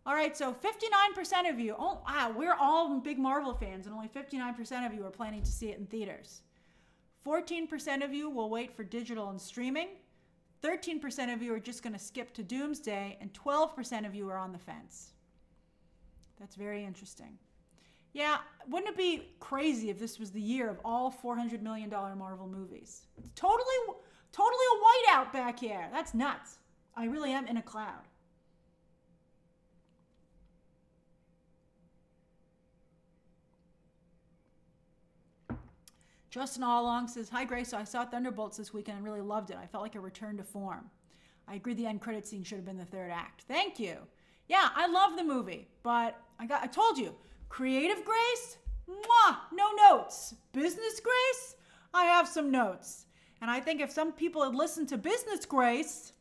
Speaker 1: All right, so 59% of you, oh wow, we're all big Marvel fans, and only 59% of you are planning to see it in theaters. 14% of you will wait for digital and streaming. 13% of you are just going to skip to Doomsday, and 12% of you are on the fence. That's very interesting. Yeah, wouldn't it be crazy if this was the year of all $400 million Marvel movies? It's totally a whiteout back here. That's nuts. I really am in a cloud. Justin All Along says, hi, Grace. I saw Thunderbolts this weekend and really loved it. I felt like a return to form. I agree the end credit scene should have been the third act. Thank you. Yeah, I love the movie, but I told you, creative Grace, mwah, no notes. Business Grace, I have some notes. And I think if some people had listened to Business Grace,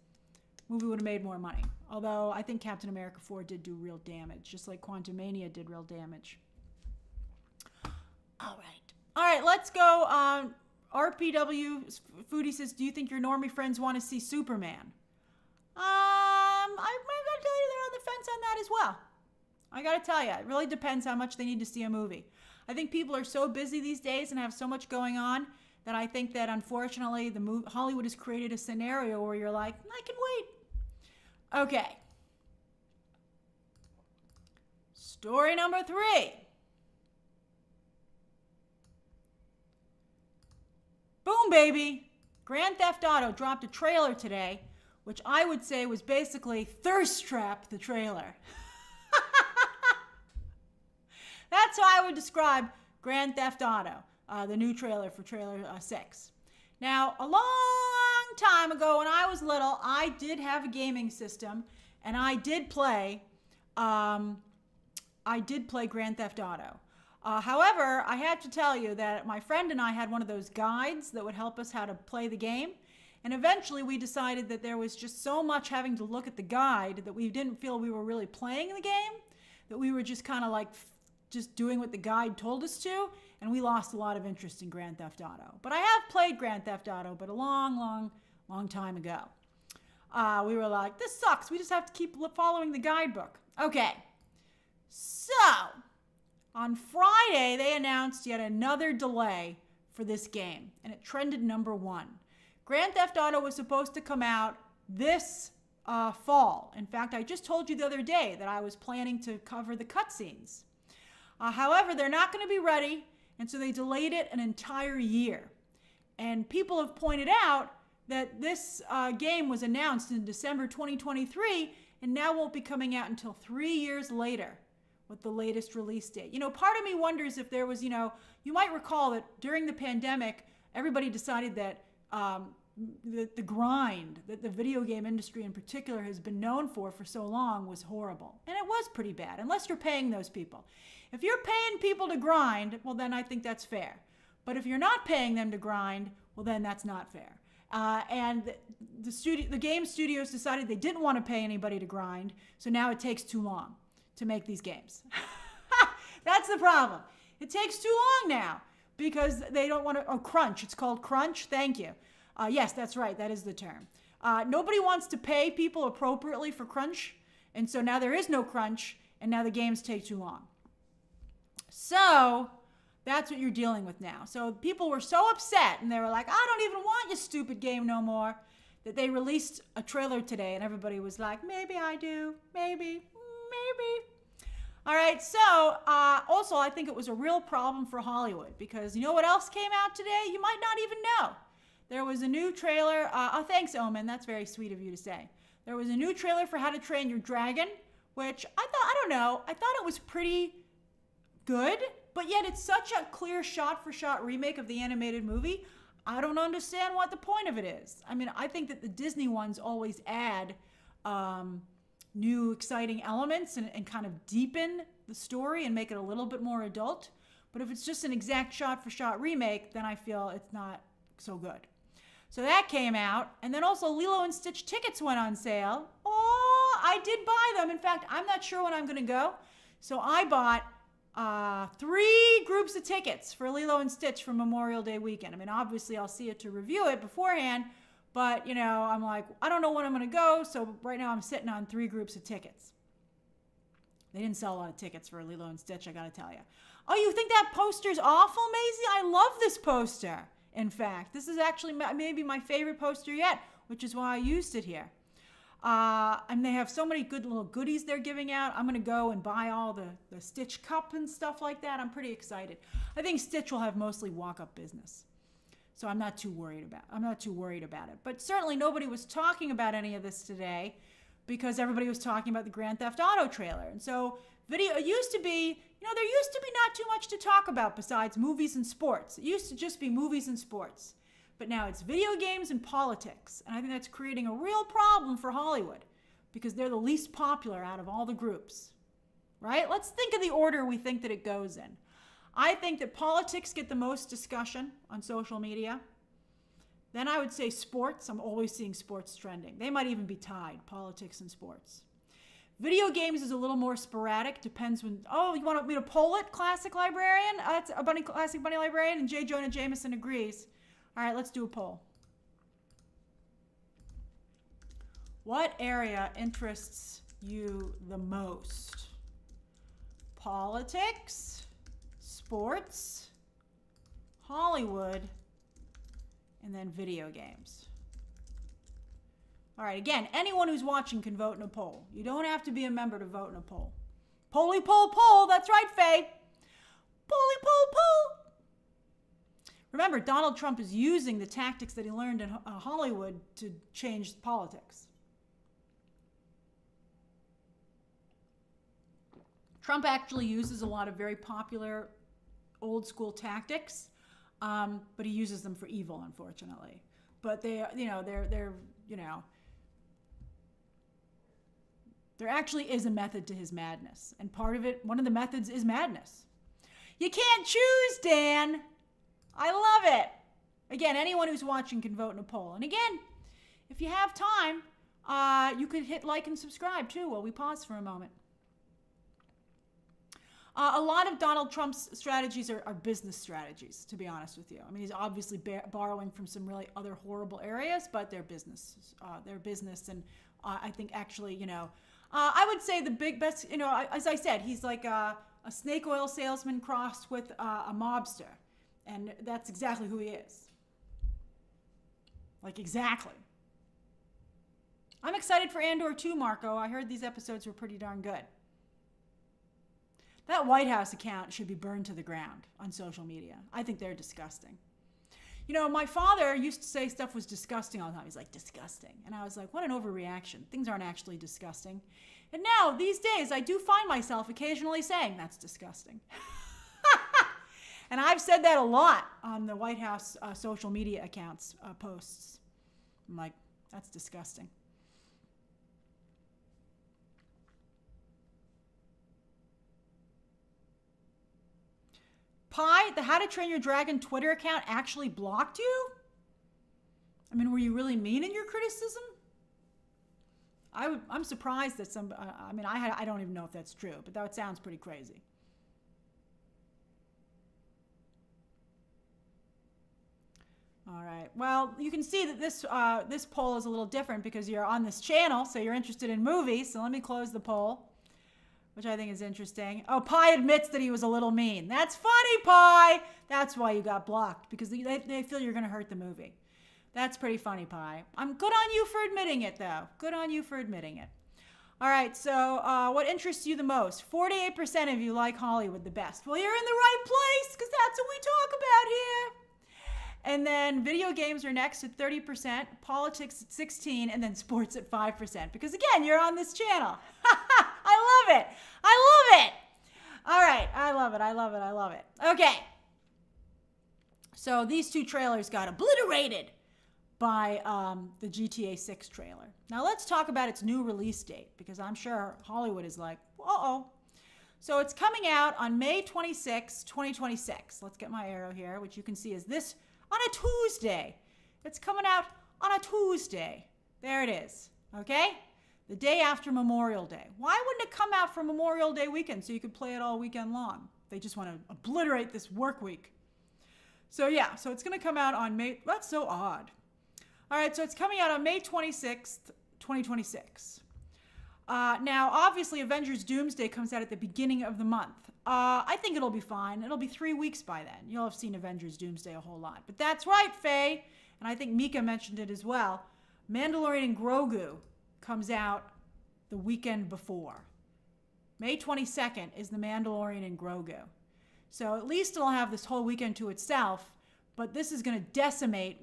Speaker 1: the movie would have made more money. Although I think Captain America 4 did do real damage, just like Quantumania did real damage. All right, let's go. RPW Foodie says, do you think your normie friends want to see Superman? I got to tell you they're on the fence on that as well. I got to tell you, it really depends how much they need to see a movie. I think people are so busy these days and have so much going on that I think that unfortunately Hollywood has created a scenario where you're like, I can wait. Okay. Story number 3. Boom, baby. Grand Theft Auto dropped a trailer today, which I would say was basically Thirst Trap the trailer. That's how I would describe Grand Theft Auto, the new trailer for trailer 6. Now, a long time ago when I was little, I did have a gaming system, and I did play Grand Theft Auto. However, I have to tell you that my friend and I had one of those guides that would help us how to play the game. And eventually we decided that there was just so much having to look at the guide that we didn't feel we were really playing the game, that we were just kind of like just doing what the guide told us to, and we lost a lot of interest in Grand Theft Auto. But I have played Grand Theft Auto, but a long time ago. We were like, this sucks. We just have to keep following the guidebook. Okay, so on Friday, they announced yet another delay for this game, and it trended number 1. Grand Theft Auto was supposed to come out this fall. In fact, I just told you the other day that I was planning to cover the cutscenes. However, they're not going to be ready, and so they delayed it an entire year. And people have pointed out that this game was announced in December 2023, and now won't be coming out until 3 years later with the latest release date. You know, part of me wonders if there was, you might recall that during the pandemic, everybody decided that the grind that the video game industry in particular has been known for so long was horrible. And it was pretty bad, unless you're paying those people. If you're paying people to grind, well, then I think that's fair. But if you're not paying them to grind, well, then that's not fair. And the game studios decided they didn't want to pay anybody to grind, so now it takes too long to make these games. That's the problem. It takes too long now because they don't want to, crunch. It's called crunch. Thank you. Yes, that's right. That is the term. Nobody wants to pay people appropriately for crunch, and so now there is no crunch, and now the games take too long. So that's what you're dealing with now. So people were so upset, and they were like, I don't even want your stupid game no more, that they released a trailer today, and everybody was like, maybe I do, maybe. All right, so also I think it was a real problem for Hollywood, because you know what else came out today? You might not even know. There was a new trailer. Thanks, Omen. That's very sweet of you to say. There was a new trailer for How to Train Your Dragon, which I thought it was pretty good, but yet it's such a clear shot-for-shot remake of the animated movie. I don't understand what the point of it is. I mean, I think that the Disney ones always add new exciting elements and kind of deepen the story and make it a little bit more adult. But if it's just an exact shot-for-shot remake, then I feel it's not so good. So that came out, and then also Lilo and Stitch tickets went on sale. Oh, I did buy them. In fact, I'm not sure when I'm going to go. So I bought 3 groups of tickets for Lilo and Stitch for Memorial Day weekend. I mean, obviously I'll see it to review it beforehand, but you know, I'm like, I don't know when I'm going to go. So right now I'm sitting on 3 groups of tickets. They didn't sell a lot of tickets for Lilo and Stitch, I got to tell you. Oh, you think that poster's awful, Maisie? I love this poster. In fact, this is actually maybe my favorite poster yet, which is why I used it here. And they have so many good little goodies they're giving out. I'm going to go and buy all the Stitch cup and stuff like that. I'm pretty excited. I think Stitch will have mostly walk-up business. So I'm not too worried about it. But certainly nobody was talking about any of this today because everybody was talking about the Grand Theft Auto trailer. And so it used to be, there used to be not too much to talk about besides movies and sports. It used to just be movies and sports. But now it's video games and politics. And I think that's creating a real problem for Hollywood because they're the least popular out of all the groups, right? Let's think of the order we think that it goes in. I think that politics get the most discussion on social media. Then I would say sports. I'm always seeing sports trending. They might even be tied, politics and sports. Video games is a little more sporadic. Depends when. Oh, you want me to poll it, Classic Librarian? It's a Classic Bunny Librarian, and J. Jonah Jameson agrees. All right, let's do a poll. What area interests you the most? Politics, sports, Hollywood, and then video games. All right, again, anyone who's watching can vote in a poll. You don't have to be a member to vote in a poll. Polly poll poll, that's right, Faye. Polly poll poll. Remember, Donald Trump is using the tactics that he learned in Hollywood to change politics. Trump actually uses a lot of very popular old school tactics, but he uses them for evil, unfortunately. But there actually is a method to his madness. And one of the methods is madness. You can't choose, Dan. I love it. Again, anyone who's watching can vote in a poll. And again, if you have time, you could hit like and subscribe too while we pause for a moment. A lot of Donald Trump's strategies are business strategies, to be honest with you. I mean, he's obviously borrowing from some really other horrible areas, but they're business. And I think actually, I would say the best, as I said, he's like a snake oil salesman crossed with a mobster. And that's exactly who he is. Like, exactly. I'm excited for Andor 2, Marco. I heard these episodes were pretty darn good. That White House account should be burned to the ground on social media. I think they're disgusting. My father used to say stuff was disgusting all the time. He's like, disgusting. And I was like, what an overreaction. Things aren't actually disgusting. And now, these days, I do find myself occasionally saying, that's disgusting. And I've said that a lot on the White House social media accounts posts. I'm like, that's disgusting. Pi, the How to Train Your Dragon Twitter account actually blocked you? I mean, were you really mean in your criticism? I'm surprised that some, I mean, I don't even know if that's true, but that sounds pretty crazy. All right, well, you can see that this poll is a little different because you're on this channel, so you're interested in movies. So let me close the poll, which I think is interesting. Oh, Pi admits that he was a little mean. That's funny, Pi. That's why you got blocked, because they feel you're going to hurt the movie. That's pretty funny, Pi. I'm good on you for admitting it, though. Good on you for admitting it. All right, so what interests you the most? 48% of you like Hollywood the best. Well, you're in the right place, because that's what we talk about here. And then video games are next at 30%, politics at 16%, and then sports at 5%. Because again, you're on this channel. I love it. I love it. All right, I love it. I love it. I love it. Okay. So these two trailers got obliterated by the GTA 6 trailer. Now let's talk about its new release date, because I'm sure Hollywood is like, uh-oh. So it's coming out on May 26, 2026. Let's get my arrow here, which you can see is this on a Tuesday. It's coming out on a Tuesday. There it is, okay? The day after Memorial Day. Why wouldn't it come out for Memorial Day weekend so you could play it all weekend long? They just want to obliterate this work week. So yeah, so it's going to come out on May, that's so odd. All right, so it's coming out on May 26th, 2026. Now, obviously, Avengers Doomsday comes out at the beginning of the month. I think it'll be fine. It'll be 3 weeks by then. You'll have seen Avengers Doomsday a whole lot. But that's right, Faye, and I think Mika mentioned it as well. Mandalorian and Grogu comes out the weekend before. May 22nd is The Mandalorian and Grogu. So at least it'll have this whole weekend to itself, but this is going to decimate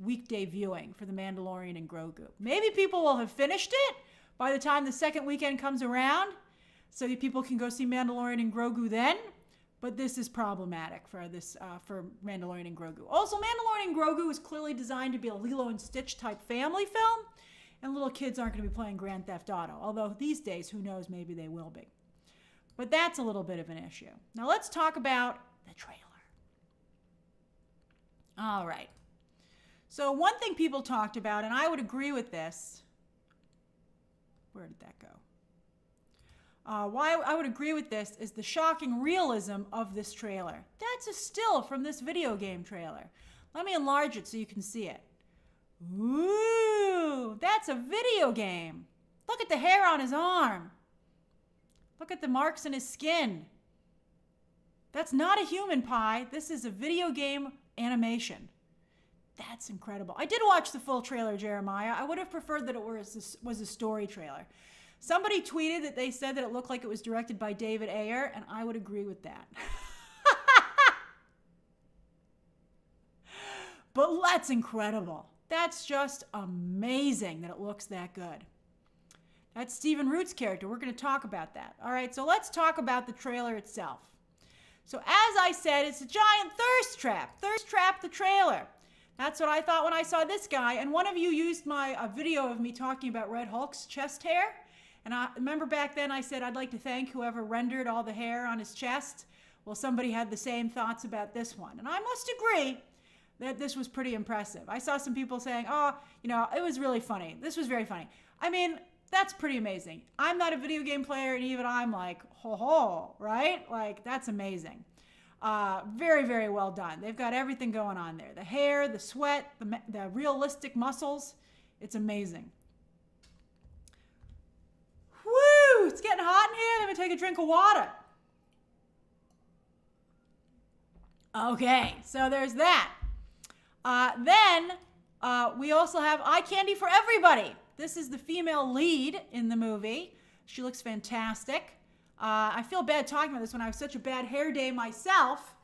Speaker 1: weekday viewing for The Mandalorian and Grogu. Maybe people will have finished it by the time the second weekend comes around, so that people can go see Mandalorian and Grogu then, but this is problematic for Mandalorian and Grogu. Also, Mandalorian and Grogu is clearly designed to be a Lilo and Stitch type family film, and little kids aren't going to be playing Grand Theft Auto, although these days, who knows, maybe they will be. But that's a little bit of an issue. Now let's talk about the trailer. All right. So one thing people talked about, and I would agree with this. Where did that go? Why I would agree with this is the shocking realism of this trailer. That's a still from this video game trailer. Let me enlarge it so you can see it. Ooh, that's a video game. Look at the hair on his arm. Look at the marks in his skin. That's not a human pie. This is a video game animation. That's incredible. I did watch the full trailer, Jeremiah. I would have preferred that it was a story trailer. Somebody tweeted that they said that it looked like it was directed by David Ayer, and I would agree with that. But that's incredible. That's just amazing that it looks that good. That's Stephen Root's character. We're going to talk about that. All right, so let's talk about the trailer itself. So as I said, it's a giant thirst trap. Thirst trap the trailer. That's what I thought when I saw this guy. And one of you used my video of me talking about Red Hulk's chest hair. And I remember back then I said I'd like to thank whoever rendered all the hair on his chest. Well, somebody had the same thoughts about this one. And I must agree that this was pretty impressive. I saw some people saying, oh, you know, it was really funny. This was very funny. I mean, that's pretty amazing. I'm not a video game player, and even I'm like, ho, right? Like, that's amazing. Very, very well done. They've got everything going on there. The hair, the sweat, the realistic muscles. It's amazing. Woo! It's getting hot in here. Let me take a drink of water. Okay, so there's that. Then we also have eye candy for everybody. This is the female lead in the movie. She looks fantastic. I feel bad talking about this when I have such a bad hair day myself.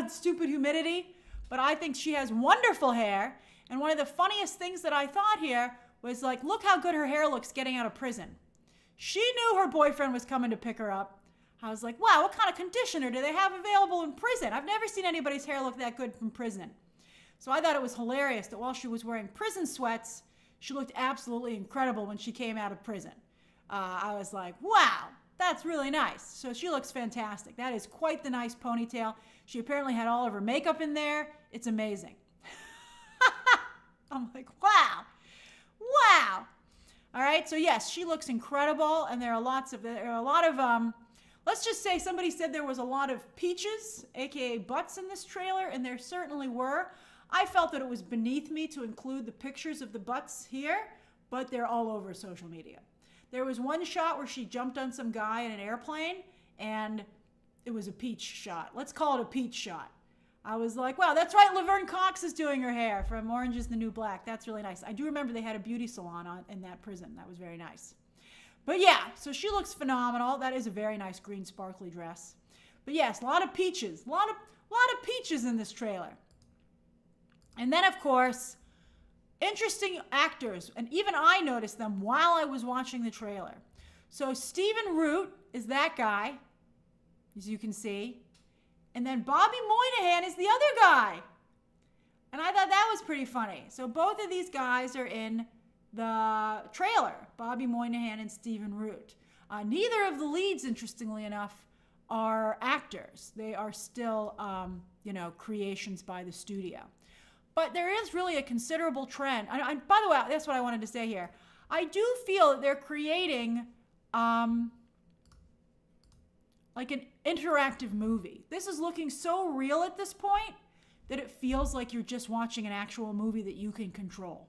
Speaker 1: Stupid humidity. But I think she has wonderful hair. And one of the funniest things that I thought here was like, look how good her hair looks getting out of prison. She knew her boyfriend was coming to pick her up. I was like, wow, what kind of conditioner do they have available in prison? I've never seen anybody's hair look that good from prison. So I thought it was hilarious that while she was wearing prison sweats, she looked absolutely incredible when she came out of prison. I was like, wow, that's really nice. So she looks fantastic. That is quite the nice ponytail. She apparently had all of her makeup in there. It's amazing. I'm like, wow. Wow. All right. So yes, she looks incredible. And there are a lot of, let's just say somebody said there was a lot of peaches, AKA butts in this trailer. And there certainly were. I felt that it was beneath me to include the pictures of the butts here, but they're all over social media. There was one shot where she jumped on some guy in an airplane, and it was a peach shot. Let's call it a peach shot. I was like, wow, that's right, Laverne Cox is doing her hair from Orange is the New Black. That's really nice. I do remember they had a beauty salon in that prison. That was very nice. But yeah, so she looks phenomenal. That is a very nice green sparkly dress. But yes, a lot of peaches. A lot of peaches in this trailer. And then, of course, interesting actors, and even I noticed them while I was watching the trailer. So Stephen Root is that guy, as you can see. And then Bobby Moynihan is the other guy. And I thought that was pretty funny. So both of these guys are in the trailer, Bobby Moynihan and Stephen Root. Neither of the leads, interestingly enough, are actors. They are still, creations by the studio. But there is really a considerable trend. By the way, that's what I wanted to say here. I do feel that they're creating like an interactive movie. This is looking so real at this point that it feels like you're just watching an actual movie that you can control.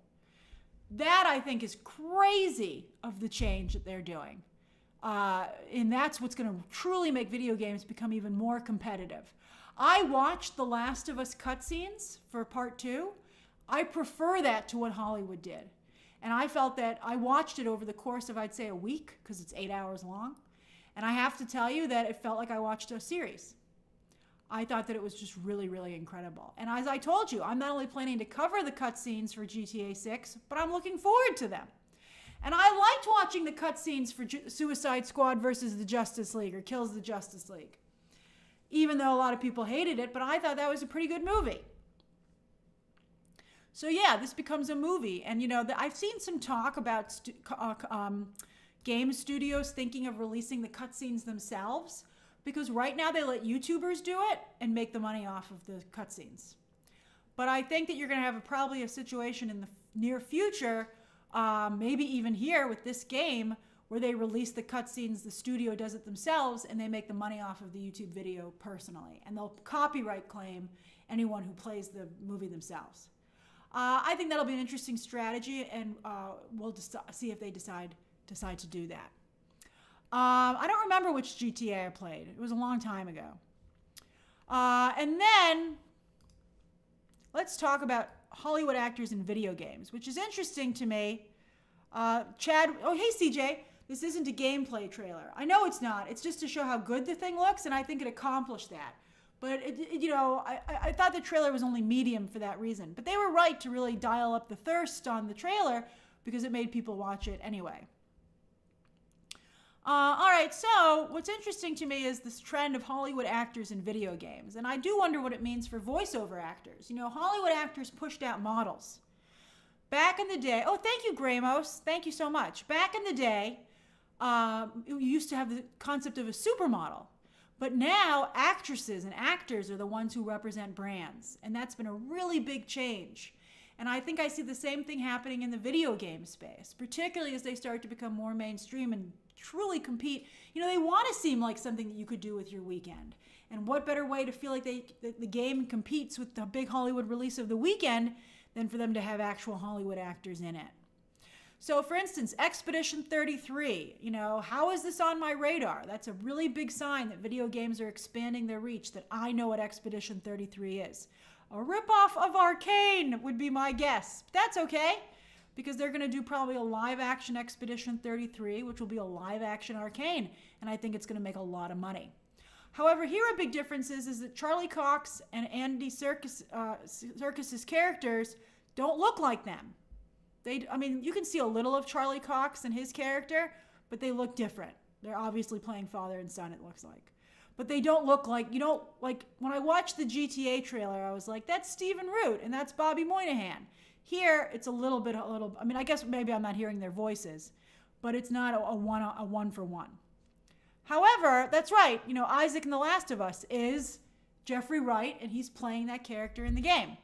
Speaker 1: That, I think, is crazy of the change that they're doing. And that's what's going to truly make video games become even more competitive. I watched The Last of Us cutscenes for part 2. I prefer that to what Hollywood did. And I felt that I watched it over the course of, I'd say, a week, because it's 8 hours long. And I have to tell you that it felt like I watched a series. I thought that it was just really, really incredible. And as I told you, I'm not only planning to cover the cutscenes for GTA 6, but I'm looking forward to them. And I liked watching the cutscenes for Suicide Squad versus the Justice League, or Kills the Justice League. Even though a lot of people hated it, but I thought that was a pretty good movie. So yeah, this becomes a movie. And I've seen some talk about game studios thinking of releasing the cutscenes themselves, because right now they let YouTubers do it and make the money off of the cutscenes. But I think that you're going to have probably a situation in the near future, maybe even here with this game, where they release the cutscenes, the studio does it themselves, and they make the money off of the YouTube video personally. And they'll copyright claim anyone who plays the movie themselves. I think that'll be an interesting strategy, and we'll see if they decide to do that. I don't remember which GTA I played. It was a long time ago. And then let's talk about Hollywood actors in video games, which is interesting to me. Chad, oh, hey, CJ. This isn't a gameplay trailer. I know it's not. It's just to show how good the thing looks, and I think it accomplished that. But, I thought the trailer was only medium for that reason. But they were right to really dial up the thirst on the trailer because it made people watch it anyway. All right, so what's interesting to me is this trend of Hollywood actors in video games. And I do wonder what it means for voiceover actors. Hollywood actors pushed out models. Back in the day, oh, thank you, Gramos. Thank you so much. Back in the day, you used to have the concept of a supermodel. But now actresses and actors are the ones who represent brands. And that's been a really big change. And I think I see the same thing happening in the video game space, particularly as they start to become more mainstream and truly compete. They want to seem like something that you could do with your weekend. And what better way to feel like the game competes with the big Hollywood release of the weekend than for them to have actual Hollywood actors in it. So for instance, Expedition 33, how is this on my radar? That's a really big sign that video games are expanding their reach, that I know what Expedition 33 is. A ripoff of Arcane would be my guess. But that's okay, because they're going to do probably a live-action Expedition 33, which will be a live-action Arcane, and I think it's going to make a lot of money. However, here a big difference is that Charlie Cox and Andy Serkis's characters don't look like them. You can see a little of Charlie Cox and his character, but they look different. They're obviously playing father and son, it looks like. but they don't look like, you know, like when I watched the GTA trailer, I was like, that's Stephen Root and that's Bobby Moynihan. Here, it's a little, I mean, I guess maybe I'm not hearing their voices, but it's not a one for one. However, that's right, you know, Isaac in The Last of Us is Jeffrey Wright, and he's playing that character in the game.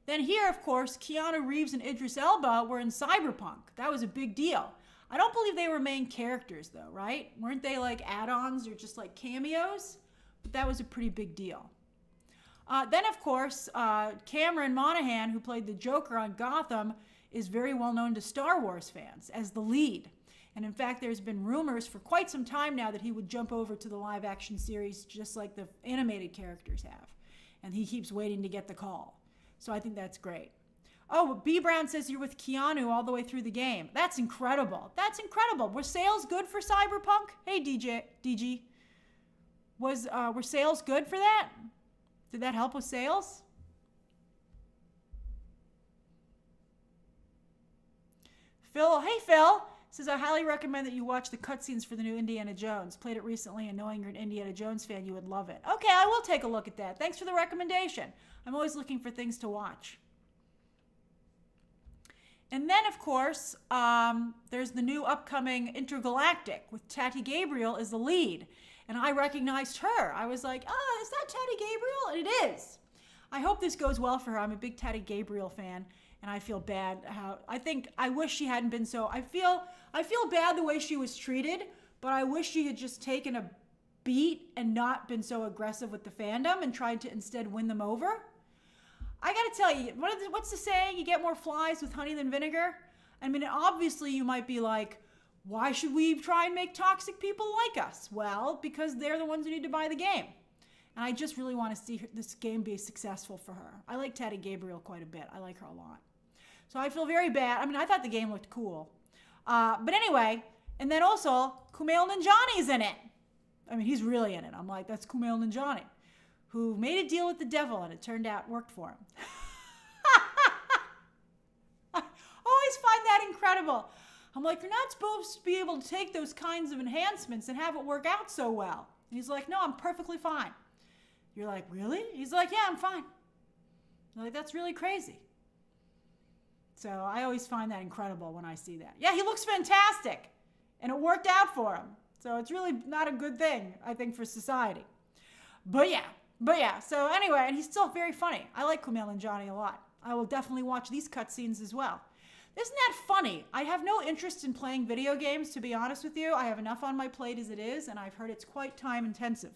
Speaker 1: Then here, of course, Keanu Reeves and Idris Elba were in Cyberpunk. That was a big deal. I don't believe they were main characters, though, right? Weren't they like add-ons or just like cameos? But that was a pretty big deal. Then, of course, Cameron Monaghan, who played the Joker on Gotham, is very well known to Star Wars fans as the lead. And in fact, there's been rumors for quite some time now that he would jump over to the live-action series just like the animated characters have. And he keeps waiting to get the call. So I think that's great. Oh, B. Brown says you're with Keanu all the way through the game. That's incredible. That's incredible. Were sales good for Cyberpunk? Hey, DG. Were sales good for that? Did that help with sales? Phil, hey Phil, says I highly recommend that you watch the cutscenes for the new Indiana Jones. Played it recently, and knowing you're an Indiana Jones fan, you would love it. Okay, I will take a look at that. Thanks for the recommendation. I'm always looking for things to watch. And then, of course, there's the new upcoming Intergalactic with Tati Gabriel as the lead. And I recognized her. I was like, oh, is that Tati Gabriel? And it is. I hope this goes well for her. I'm a big Tati Gabriel fan, and I feel bad I wish she hadn't been so. I feel bad the way she was treated, but I wish she had just taken a beat and not been so aggressive with the fandom and tried to instead win them over. I gotta tell you, what's the saying? You get more flies with honey than vinegar? I mean, obviously you might be like, why should we try and make toxic people like us? Well, because they're the ones who need to buy the game. And I just really want to see this game be successful for her. I like Tati Gabriel quite a bit. I like her a lot. So I feel very bad. I mean, I thought the game looked cool. But anyway, and then also, Kumail Nanjiani's in it. I mean, he's really in it. I'm like, that's Kumail Nanjiani, who made a deal with the devil, and it turned out worked for him. I always find that incredible. I'm like, you're not supposed to be able to take those kinds of enhancements and have it work out so well. And he's like, no, I'm perfectly fine. You're like, really? He's like, yeah, I'm fine. You're like, that's really crazy. So I always find that incredible when I see that. Yeah, he looks fantastic. And it worked out for him. So it's really not a good thing, I think, for society. But yeah. So anyway, and he's still very funny. I like Kumail Nanjiani a lot. I will definitely watch these cutscenes as well. Isn't that funny? I have no interest in playing video games, to be honest with you. I have enough on my plate as it is, and I've heard it's quite time intensive.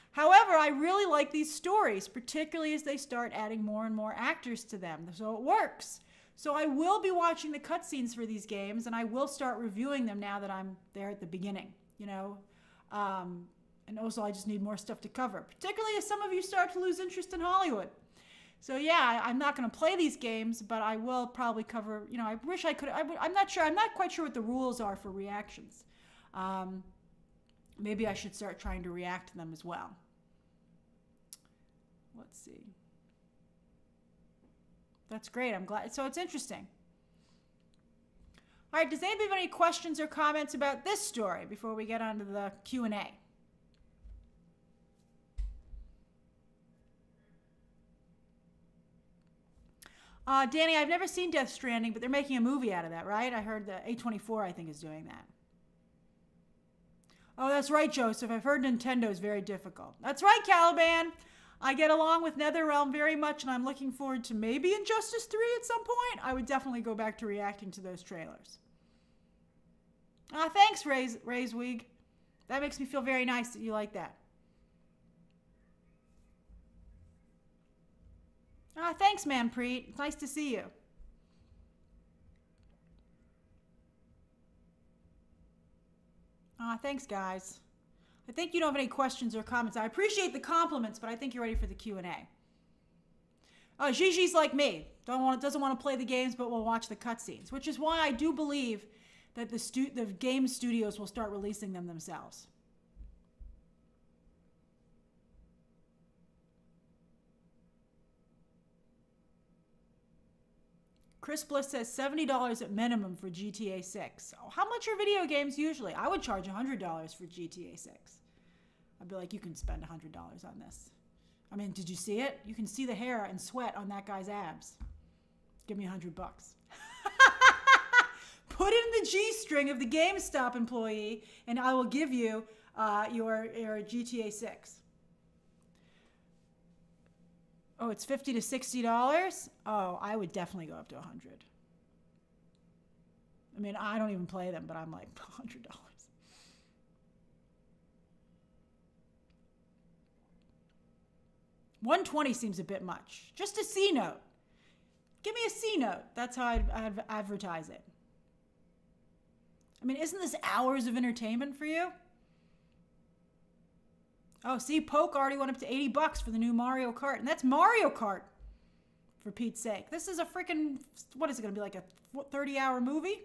Speaker 1: However, I really like these stories, particularly as they start adding more and more actors to them, so it works. So I will be watching the cutscenes for these games, and I will start reviewing them now that I'm there at the beginning, you know. And also, I just need more stuff to cover, particularly as some of you start to lose interest in Hollywood. So yeah, I'm not going to play these games, but I will probably cover, you know, I wish I could, I'm not sure, I'm not quite sure what the rules are for reactions. Maybe I should start trying to react to them as well. Let's see. That's great, I'm glad, so it's interesting. All right, does anybody have any questions or comments about this story before we get on to the Q&A? Danny, I've never seen Death Stranding, but they're making a movie out of that, right? I heard that A24, I think, is doing that. Oh, that's right, Joseph. I've heard Nintendo is very difficult. That's right, Caliban. I get along with NetherRealm very much, and I'm looking forward to maybe Injustice 3 at some point. I would definitely go back to reacting to those trailers. Thanks, Rayswig. That makes me feel very nice that you like that. Thanks, Manpreet. It's nice to see you. Thanks, guys. I think you don't have any questions or comments. I appreciate the compliments, but I think you're ready for the Q&A. Gigi's like me. Doesn't want to play the games, but will watch the cutscenes, which is why I do believe that the game studios will start releasing them themselves. Chris Bliss says $70 at minimum for GTA 6. Oh, how much are video games usually? I would charge $100 for GTA 6. I'd be like, you can spend $100 on this. I mean, did you see it? You can see the hair and sweat on that guy's abs. Give me $100. Put in the G-string of the GameStop employee, and I will give you your GTA 6. Oh, it's $50 to $60? Oh, I would definitely go up to $100. I mean, I don't even play them, but I'm like, $100. $120 seems a bit much. Just a C note. Give me a C note. That's how I'd advertise it. I mean, isn't this hours of entertainment for you? Oh, see, Poke already went up to $80 for the new Mario Kart. And that's Mario Kart, for Pete's sake. This is a freaking, what is it going to be, like a 30-hour movie?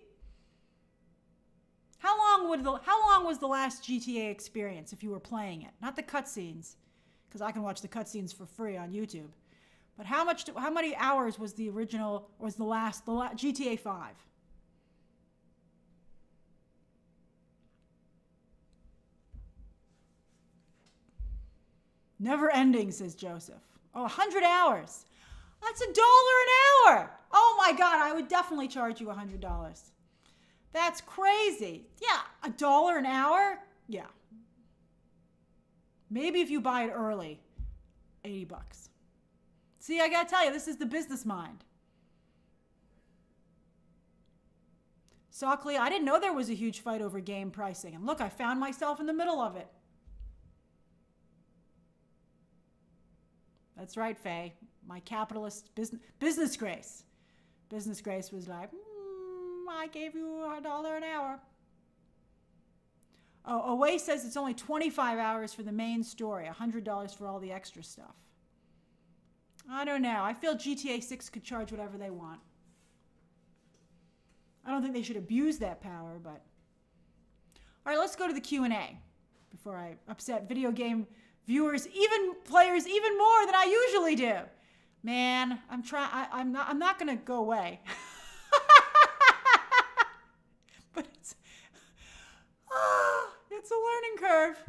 Speaker 1: How long was the last GTA experience if you were playing it? Not the cutscenes, because I can watch the cutscenes for free on YouTube. But how many hours was the original, was the last GTA 5? Never ending, says Joseph. Oh, 100 hours. That's $1 an hour. Oh my God, I would definitely charge you $100. That's crazy. Yeah, $1 an hour? Yeah. Maybe if you buy it early, $80. See, I gotta tell you, this is the business mind. Sockley, I didn't know there was a huge fight over game pricing. And look, I found myself in the middle of it. That's right, Faye. My capitalist business grace. Business grace was like, I gave you $1 an hour. Oh, Away says it's only 25 hours for the main story, $100 for all the extra stuff. I don't know. I feel GTA 6 could charge whatever they want. I don't think they should abuse that power, but... All right, let's go to the Q&A before I upset video game viewers, players, even more than I usually do. Man, I'm not going to go away. But it's a learning curve.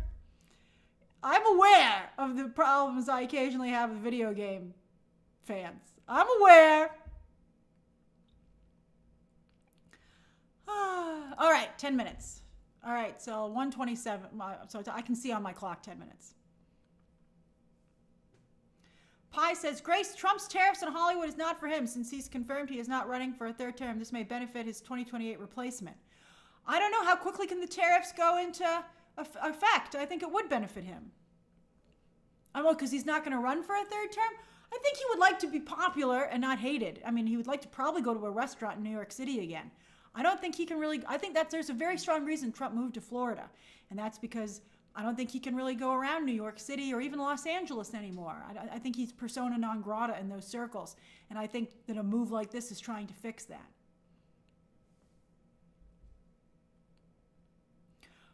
Speaker 1: I'm aware of the problems I occasionally have with video game fans. I'm aware. All right, 10 minutes. All right, so 1:27. So I can see on my clock 10 minutes. Pi says, Grace, Trump's tariffs on Hollywood is not for him since he's confirmed he is not running for a third term. This may benefit his 2028 replacement. I don't know how quickly can the tariffs go into effect. I think it would benefit him. Well, because he's not going to run for a third term? I think he would like to be popular and not hated. I mean, he would like to probably go to a restaurant in New York City again. I don't think he can really, I think there's a very strong reason Trump moved to Florida. And that's because I don't think he can really go around New York City or even Los Angeles anymore. I think he's persona non grata in those circles. And I think that a move like this is trying to fix that.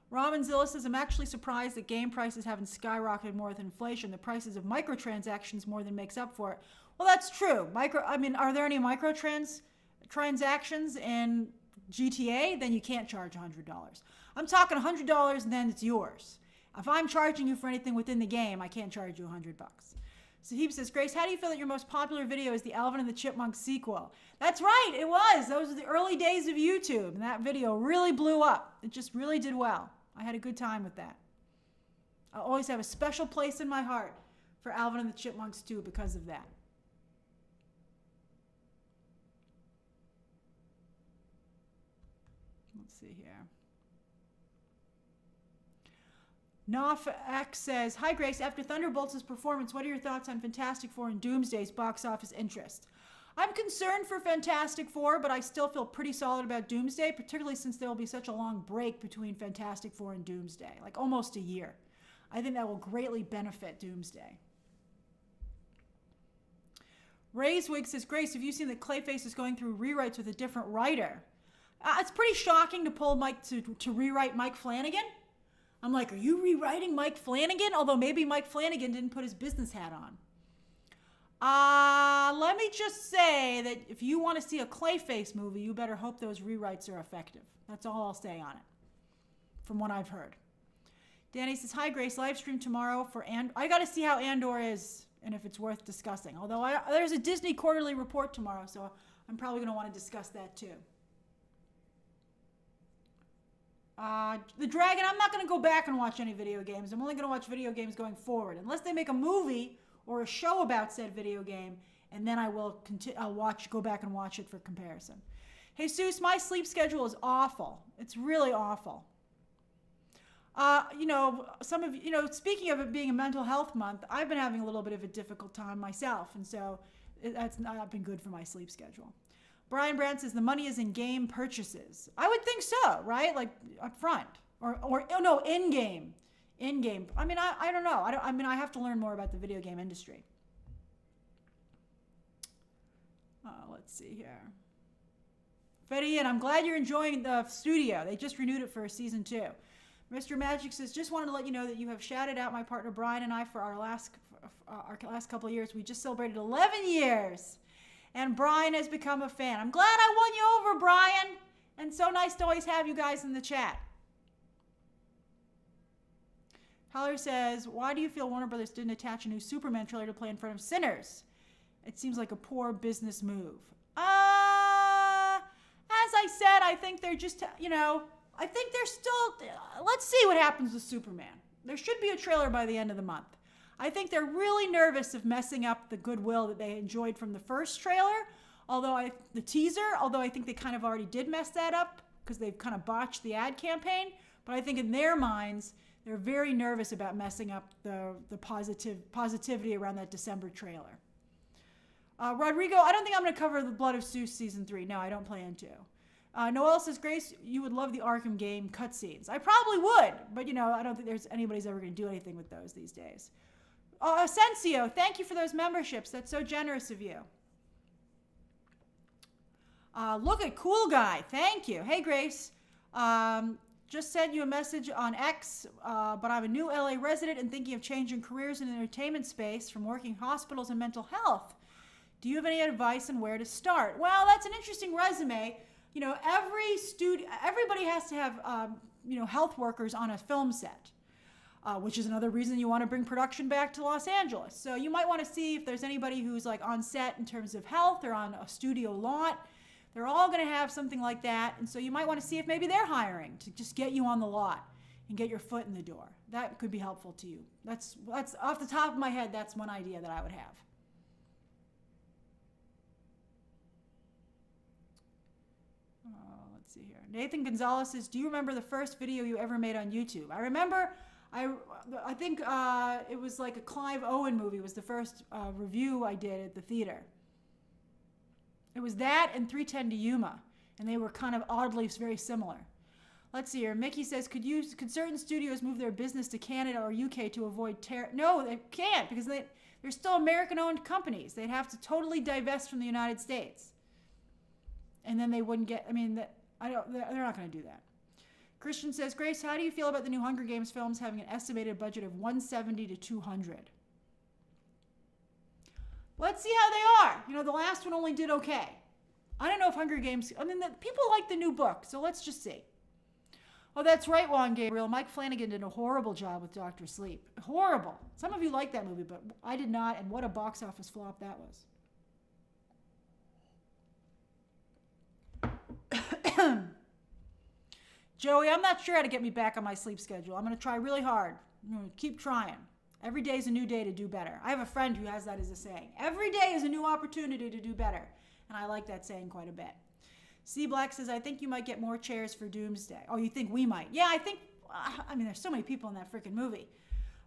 Speaker 1: Robin Zilla says, I'm actually surprised that game prices haven't skyrocketed more than inflation. The prices of microtransactions more than makes up for it. Well, that's true. Are there any transactions in GTA? Then you can't charge $100. I'm talking $100 and then it's yours. If I'm charging you for anything within the game, I can't charge you $100. Sahib says, Grace, how do you feel that your most popular video is the Alvin and the Chipmunks sequel? That's right, it was. Those were the early days of YouTube, and that video really blew up. It just really did well. I had a good time with that. I'll always have a special place in my heart for Alvin and the Chipmunks too because of that. Let's see here. Nof X says, Hi Grace, after Thunderbolts' performance, what are your thoughts on Fantastic Four and Doomsday's box office interest? I'm concerned for Fantastic Four, but I still feel pretty solid about Doomsday, particularly since there will be such a long break between Fantastic Four and Doomsday, like almost a year. I think that will greatly benefit Doomsday. Ray's Wig says, Grace, have you seen that Clayface is going through rewrites with a different writer? It's pretty shocking to pull Mike to rewrite Mike Flanagan. I'm like, are you rewriting Mike Flanagan? Although maybe Mike Flanagan didn't put his business hat on. Let me just say that if you want to see a Clayface movie, you better hope those rewrites are effective. That's all I'll say on it, from what I've heard. Danny says, hi, Grace, live stream tomorrow for Andor. I got to see how Andor is and if it's worth discussing. Although there's a Disney quarterly report tomorrow, so I'm probably going to want to discuss that too. The Dragon, I'm not going to go back and watch any video games. I'm only going to watch video games going forward. Unless they make a movie or a show about said video game, and then I will go back and watch it for comparison. Hey, Jesus, my sleep schedule is awful. It's really awful. Some of you, speaking of it being a mental health month, I've been having a little bit of a difficult time myself, and so that's not been good for my sleep schedule. Brian Brandt says the money is in game purchases. I would think so, right? Like up front or no, in game. In game. I mean, I don't know. I have to learn more about the video game industry. Let's see here. Fetty, and I'm glad you're enjoying the studio. They just renewed it for season 2. Mr. Magic says, just wanted to let you know that you have shouted out my partner Brian and I for our last couple of years. We just celebrated 11 years, and Brian has become a fan. I'm glad I won you over, Brian, and so nice to always have you guys in the chat. Heller says, why do you feel Warner Brothers didn't attach a new Superman trailer to play in front of Sinners? It seems like a poor business move. As I said, I think they're just, I think they're still, let's see what happens with Superman. There should be a trailer by the end of the month. I think they're really nervous of messing up the goodwill that they enjoyed from the first trailer, although I think they kind of already did mess that up because they've kind of botched the ad campaign. But I think in their minds, they're very nervous about messing up the positivity around that December trailer. Rodrigo, I don't think I'm going to cover the Blood of Zeus season 3. No, I don't plan to. Noel says, Grace, you would love the Arkham game cutscenes. I probably would, but I don't think anybody's ever going to do anything with those these days. Asensio, thank you for those memberships. That's so generous of you. Look at Cool Guy. Thank you. Hey, Grace. Just sent you a message on X, but I'm a new LA resident and thinking of changing careers in the entertainment space from working hospitals and mental health. Do you have any advice on where to start? Well, that's an interesting resume. Everybody has to have, health workers on a film set, which is another reason you want to bring production back to Los Angeles. So you might want to see if there's anybody who's like on set in terms of health or on a studio lot. They're all going to have something like that. And so you might want to see if maybe they're hiring to just get you on the lot and get your foot in the door. That could be helpful to you. That's off the top of my head, that's one idea that I would have. Let's see here. Nathan Gonzalez says, do you remember the first video you ever made on YouTube? I remember, I think it was like a Clive Owen movie was the first review I did at the theater. It was that and 310 to Yuma, and they were kind of oddly very similar. Let's see here. Mickey says, could certain studios move their business to Canada or UK to avoid tariff? No, they can't because they're still American-owned companies. They'd have to totally divest from the United States. And then they wouldn't get, they're not going to do that. Christian says, Grace, how do you feel about the new Hunger Games films having an estimated budget of $170 to $200? Let's see how they are. The last one only did okay. I don't know if Hunger Games, people like the new book, so let's just see. Oh, that's right, Juan Gabriel. Mike Flanagan did a horrible job with Dr. Sleep. Horrible. Some of you like that movie, but I did not, and what a box office flop that was. Joey, I'm not sure how to get me back on my sleep schedule. I'm going to try really hard. I'm going to keep trying. Every day is a new day to do better. I have a friend who has that as a saying. Every day is a new opportunity to do better. And I like that saying quite a bit. C Black says, I think you might get more chairs for Doomsday. Oh, you think we might? Yeah, I think, there's so many people in that freaking movie.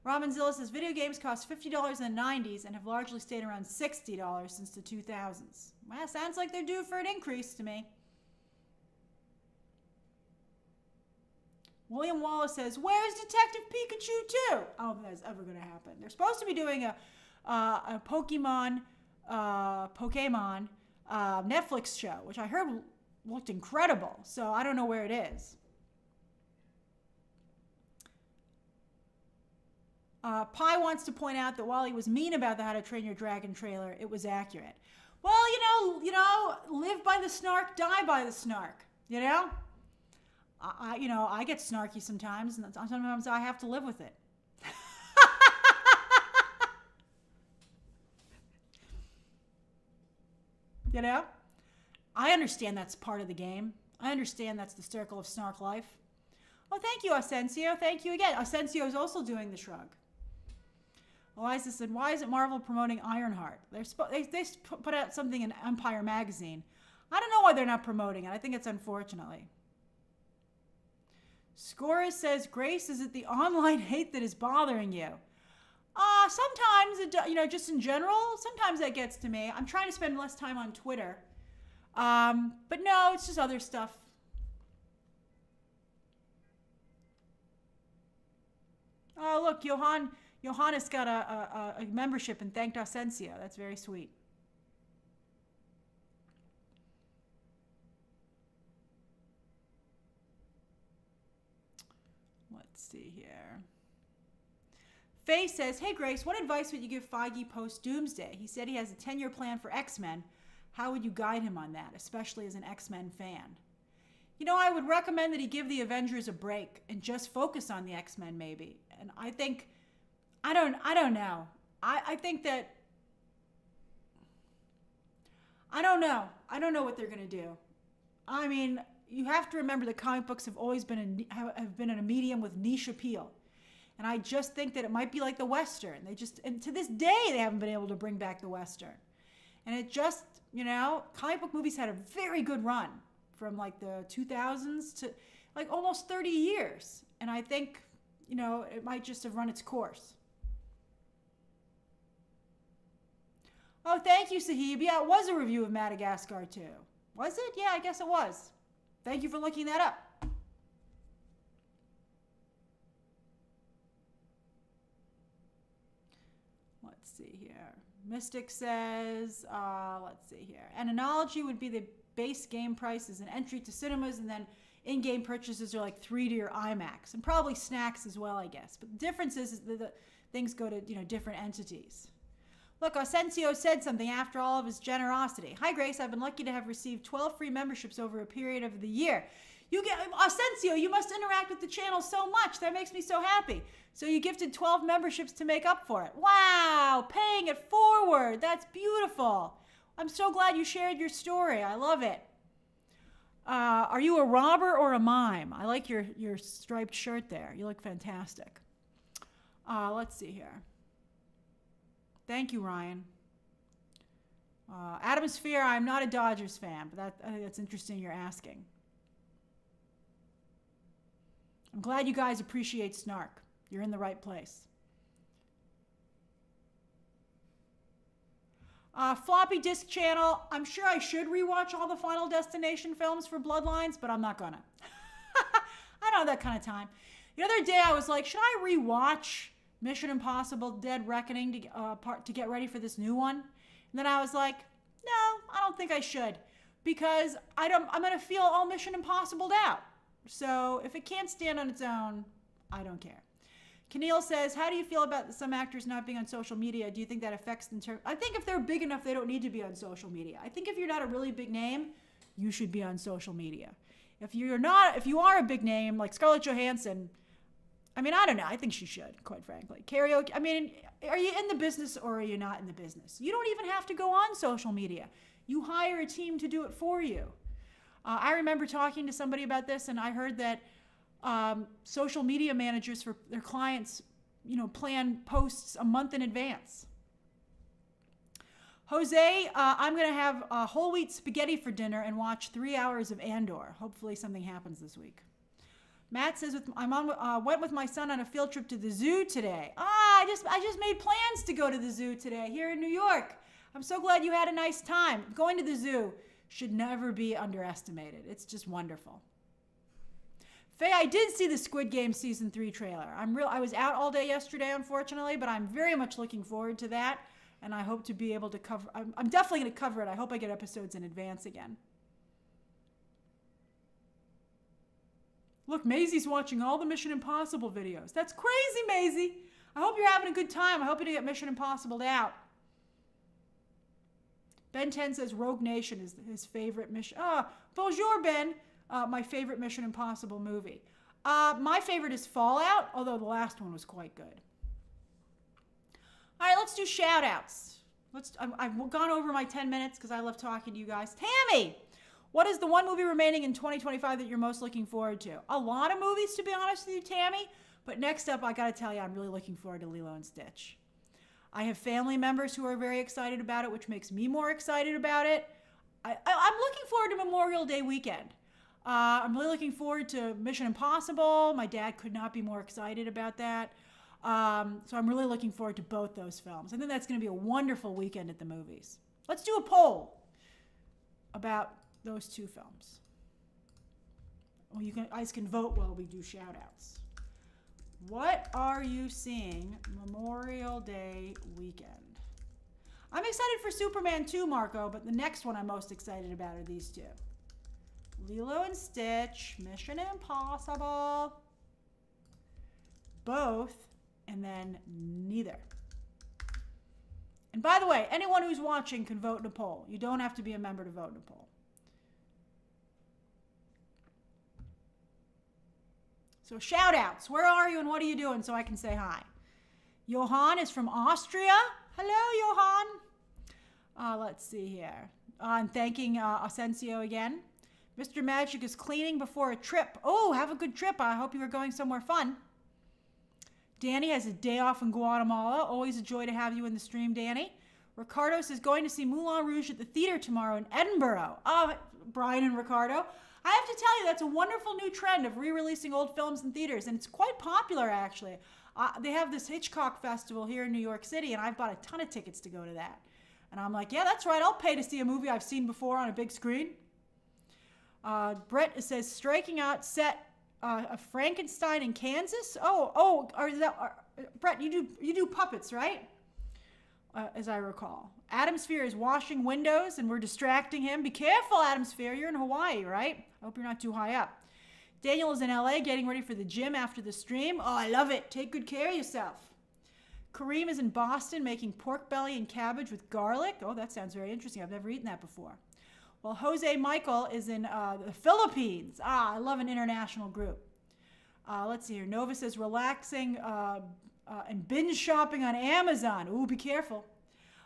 Speaker 1: Robin Zilla says, video games cost $50 in the 90s and have largely stayed around $60 since the 2000s. Well, sounds like they're due for an increase to me. William Wallace says, where's Detective Pikachu 2? I don't think that's ever going to happen. They're supposed to be doing a Pokemon Netflix show, which I heard looked incredible. So I don't know where it is. Pi wants to point out that while he was mean about the How to Train Your Dragon trailer, it was accurate. Well, live by the snark, die by the snark. I get snarky sometimes, and sometimes I have to live with it. I understand that's part of the game. I understand that's the circle of snark life. Oh, thank you, Asensio. Thank you again. Asensio is also doing the shrug. Eliza said, why isn't Marvel promoting Ironheart? They put out something in Empire magazine. I don't know why they're not promoting it. I think it's unfortunately. Scoris says, Grace, is it the online hate that is bothering you? Sometimes, just in general, sometimes that gets to me. I'm trying to spend less time on Twitter. But no, it's just other stuff. Oh, look, Johannes got a membership and thanked Asensio. That's very sweet. Let's see here. Faye says, hey, Grace, what advice would you give Feige post-Doomsday? He said he has a 10-year plan for X-Men. How would you guide him on that, especially as an X-Men fan? I would recommend that he give the Avengers a break and just focus on the X-Men maybe. And I think, I don't know. I think that, I don't know. I don't know what they're going to do. I mean, you have to remember that comic books have always been have been a medium with niche appeal. And I just think that it might be like the Western. And to this day, they haven't been able to bring back the Western. And it just, comic book movies had a very good run from like the 2000s to like almost 30 years. And I think, it might just have run its course. Oh, thank you, Sahib. Yeah, it was a review of Madagascar too. Was it? Yeah, I guess it was. Thank you for looking that up. Let's see here. Mystic says, let's see here. An analogy would be the base game price is an entry to cinemas, and then in-game purchases are like 3D or IMAX, and probably snacks as well, I guess. But the difference is that the things go to different entities. Look, Asensio said something after all of his generosity. Hi, Grace. I've been lucky to have received 12 free memberships over a period of the year. Asensio, you must interact with the channel so much. That makes me so happy. So you gifted 12 memberships to make up for it. Wow, paying it forward. That's beautiful. I'm so glad you shared your story. I love it. Are you a robber or a mime? I like your striped shirt there. You look fantastic. Let's see here. Thank you, Ryan. Adam Sphere, I'm not a Dodgers fan, but I think that's interesting you're asking. I'm glad you guys appreciate snark. You're in the right place. Floppy disk channel. I'm sure I should rewatch all the Final Destination films for Bloodlines, but I'm not gonna. I don't have that kind of time. The other day I was like, should I rewatch Mission Impossible Dead Reckoning to get ready for this new one? And then I was like, no, I don't think I should, because I'm gonna feel all Mission Impossibled out. So if it can't stand on its own, I don't care. Keneal says, how do you feel about some actors not being on social media? Do you think that affects them? I think if they're big enough, they don't need to be on social media. I think if you're not a really big name, you should be on social media. If you are a big name, like Scarlett Johansson, I mean, I don't know. I think she should, quite frankly. Karaoke, I mean, are you in the business or are you not in the business? You don't even have to go on social media. You hire a team to do it for you. I remember talking to somebody about this, and I heard that social media managers for their clients, plan posts a month in advance. Jose, I'm going to have whole wheat spaghetti for dinner and watch 3 hours of Andor. Hopefully something happens this week. Matt says, went with my son on a field trip to the zoo today. I just made plans to go to the zoo today here in New York. I'm so glad you had a nice time. Going to the zoo should never be underestimated. It's just wonderful. Faye, I did see the Squid Game Season 3 trailer. I was out all day yesterday, unfortunately, but I'm very much looking forward to that, and I hope to be able to cover. I'm definitely going to cover it. I hope I get episodes in advance again. Look, Maisie's watching all the Mission Impossible videos. That's crazy, Maisie. I hope you're having a good time. I hope you didn't get Mission Impossible out. Ben 10 says Rogue Nation is his favorite mission. Bonjour, Ben. My favorite Mission Impossible movie. My favorite is Fallout, although the last one was quite good. All right, let's do shout outs. I've gone over my 10 minutes because I love talking to you guys. Tammy, what is the one movie remaining in 2025 that you're most looking forward to? A lot of movies, to be honest with you, Tammy. But next up, I got to tell you, I'm really looking forward to Lilo and Stitch. I have family members who are very excited about it, which makes me more excited about it. I'm looking forward to Memorial Day weekend. I'm really looking forward to Mission Impossible. My dad could not be more excited about that. So I'm really looking forward to both those films. I think that's going to be a wonderful weekend at the movies. Let's do a poll about those two films. Well, you guys can vote while we do shout outs. What are you seeing Memorial Day weekend? I'm excited for Superman 2, Marco, but the next one I'm most excited about are these two. Lilo and Stitch, Mission Impossible, both, and then neither. And by the way, anyone who's watching can vote in a poll. You don't have to be a member to vote in a poll. So shout outs. Where are you and what are you doing so I can say hi? Johan is from Austria. Hello, Johan. Let's see here. I'm thanking Asensio again. Mr. Magic is cleaning before a trip. Oh, have a good trip. I hope you are going somewhere fun. Danny has a day off in Guatemala. Always a joy to have you in the stream, Danny. Ricardo says going to see Moulin Rouge at the theater tomorrow in Edinburgh. Brian and Ricardo. I have to tell you, that's a wonderful new trend of re-releasing old films in theaters, and it's quite popular, actually. They have this Hitchcock Festival here in New York City, and I've bought a ton of tickets to go to that. And I'm like, yeah, that's right. I'll pay to see a movie I've seen before on a big screen. Brett says, striking out set of Frankenstein in Kansas. Brett, you do puppets, right? As I recall. Adam Sphere is washing windows and we're distracting him. Be careful, Adam Sphere. You're in Hawaii, right? I hope you're not too high up. Daniel is in LA getting ready for the gym after the stream. Oh, I love it. Take good care of yourself. Kareem is in Boston making pork belly and cabbage with garlic. Oh, that sounds very interesting. I've never eaten that before. Well, Jose Michael is in the Philippines. I love an international group. Let's see here. Nova says relaxing and binge shopping on Amazon. Ooh, be careful.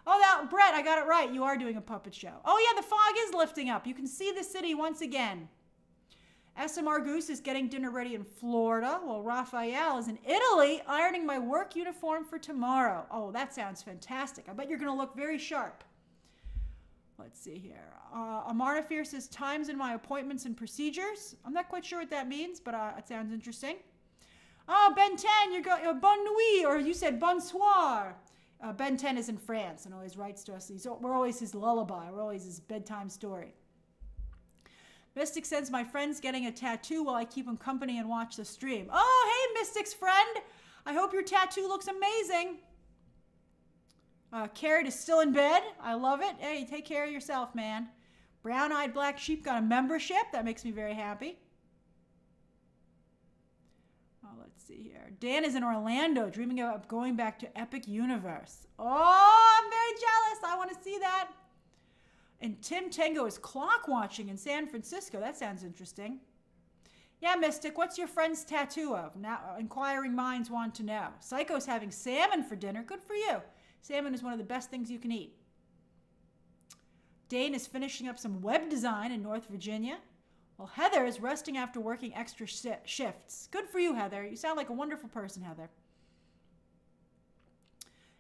Speaker 1: Oh, Brett, I got it right. You are doing a puppet show. Oh, yeah, the fog is lifting up. You can see the city once again. SMR Goose is getting dinner ready in Florida, while Raphael is in Italy ironing my work uniform for tomorrow. Oh, that sounds fantastic. I bet you're going to look very sharp. Let's see here. Amarna Fear says times in my appointments and procedures. I'm not quite sure what that means, but it sounds interesting. Oh, Ben 10, you're going bonne nuit, or you said bonsoir. Ben 10 is in France and always writes to us. We're always his lullaby. We're always his bedtime story. Mystic says my friend's getting a tattoo while I keep him company and watch the stream. Oh, hey, Mystic's friend. I hope your tattoo looks amazing. Carrot is still in bed. I love it. Hey, take care of yourself, man. Brown-eyed black sheep got a membership. That makes me very happy. Let's see here. Dan is in Orlando, dreaming about going back to Epic Universe. Oh, I'm very jealous. I want to see that. And Tim Tango is clock watching in San Francisco. That sounds interesting. Yeah, Mystic, what's your friend's tattoo of? Now, inquiring minds want to know. Psycho's having salmon for dinner. Good for you. Salmon is one of the best things you can eat. Dane is finishing up some web design in North Virginia. Well, Heather is resting after working extra shifts. Good for you, Heather. You sound like a wonderful person, Heather.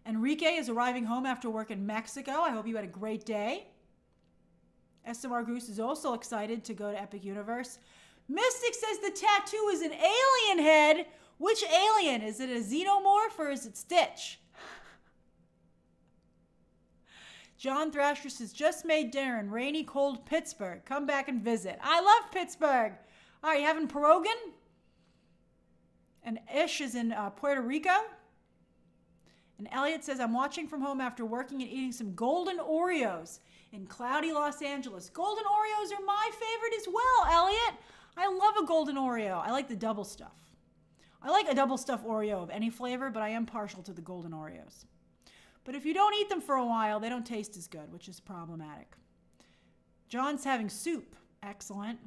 Speaker 1: Enrique is arriving home after work in Mexico. I hope you had a great day. SMR Goose is also excited to go to Epic Universe. Mystic says the tattoo is an alien head. Which alien? Is it a xenomorph or is it Stitch? John Thrasher says, just made dinner in rainy, cold Pittsburgh. Come back and visit. I love Pittsburgh. All right, you having pierogan? And Ish is in Puerto Rico. And Elliot says, I'm watching from home after working and eating some golden Oreos in cloudy Los Angeles. Golden Oreos are my favorite as well, Elliot. I love a golden Oreo. I like the double stuff. I like a double stuffed Oreo of any flavor, but I am partial to the golden Oreos. But if you don't eat them for a while, they don't taste as good, which is problematic. John's having soup. Excellent.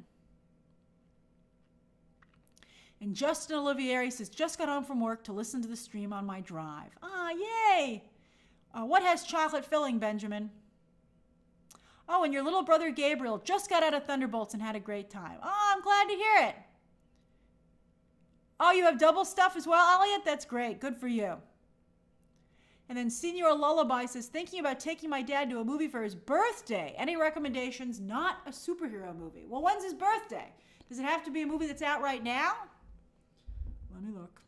Speaker 1: And Justin Olivieri says, just got home from work to listen to the stream on my drive. Ah, yay! What has chocolate filling, Benjamin? Oh, and your little brother Gabriel just got out of Thunderbolts and had a great time. Oh, I'm glad to hear it. Oh, you have double stuff as well, Elliot? That's great. Good for you. And then Senior Lullaby says, thinking about taking my dad to a movie for his birthday. Any recommendations? Not a superhero movie. Well, when's his birthday? Does it have to be a movie that's out right now? Let me look.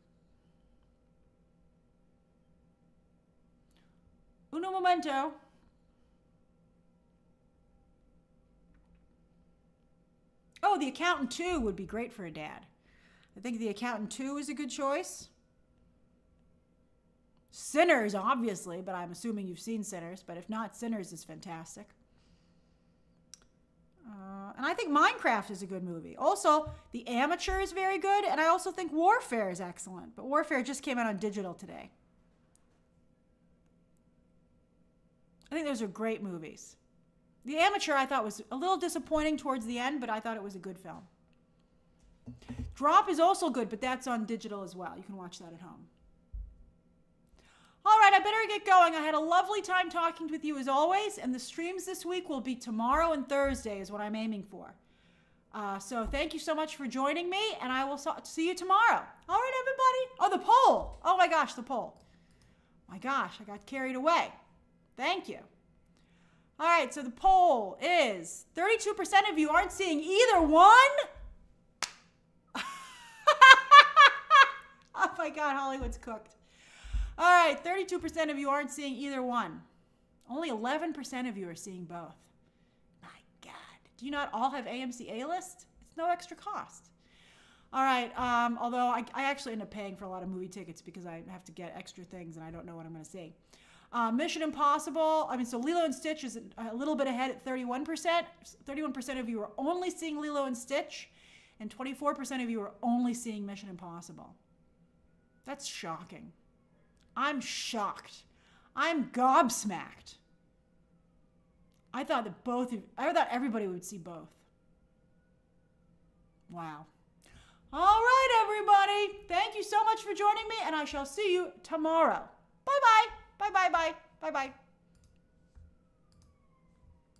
Speaker 1: Uno momento. Oh, The Accountant 2 would be great for a dad. I think The Accountant 2 is a good choice. Sinners, obviously, but I'm assuming you've seen Sinners. But if not, Sinners is fantastic. And I think Minecraft is a good movie. Also, The Amateur is very good, and I also think Warfare is excellent. But Warfare just came out on digital today. I think those are great movies. The Amateur I thought was a little disappointing towards the end, but I thought it was a good film. Drop is also good, but that's on digital as well. You can watch that at home. All right, I better get going. I had a lovely time talking with you as always, and the streams this week will be tomorrow and Thursday is what I'm aiming for. So thank you so much for joining me, and I will see you tomorrow. All right, everybody. Oh, the poll. Oh, my gosh, the poll. My gosh, I got carried away. Thank you. All right, so the poll is 32% of you aren't seeing either one. Oh, my God, Hollywood's cooked. All right, 32% of you aren't seeing either one. Only 11% of you are seeing both. My God. Do you not all have AMC A-List? It's no extra cost. All right, although I actually end up paying for a lot of movie tickets because I have to get extra things and I don't know what I'm going to see. Mission Impossible, so Lilo and Stitch is a little bit ahead at 31%. 31% of you are only seeing Lilo and Stitch, and 24% of you are only seeing Mission Impossible. That's shocking. I'm shocked. I'm gobsmacked. I thought everybody would see both. Wow. All right, everybody. Thank you so much for joining me, and I shall see you tomorrow. Bye-bye. Bye-bye. Bye-bye.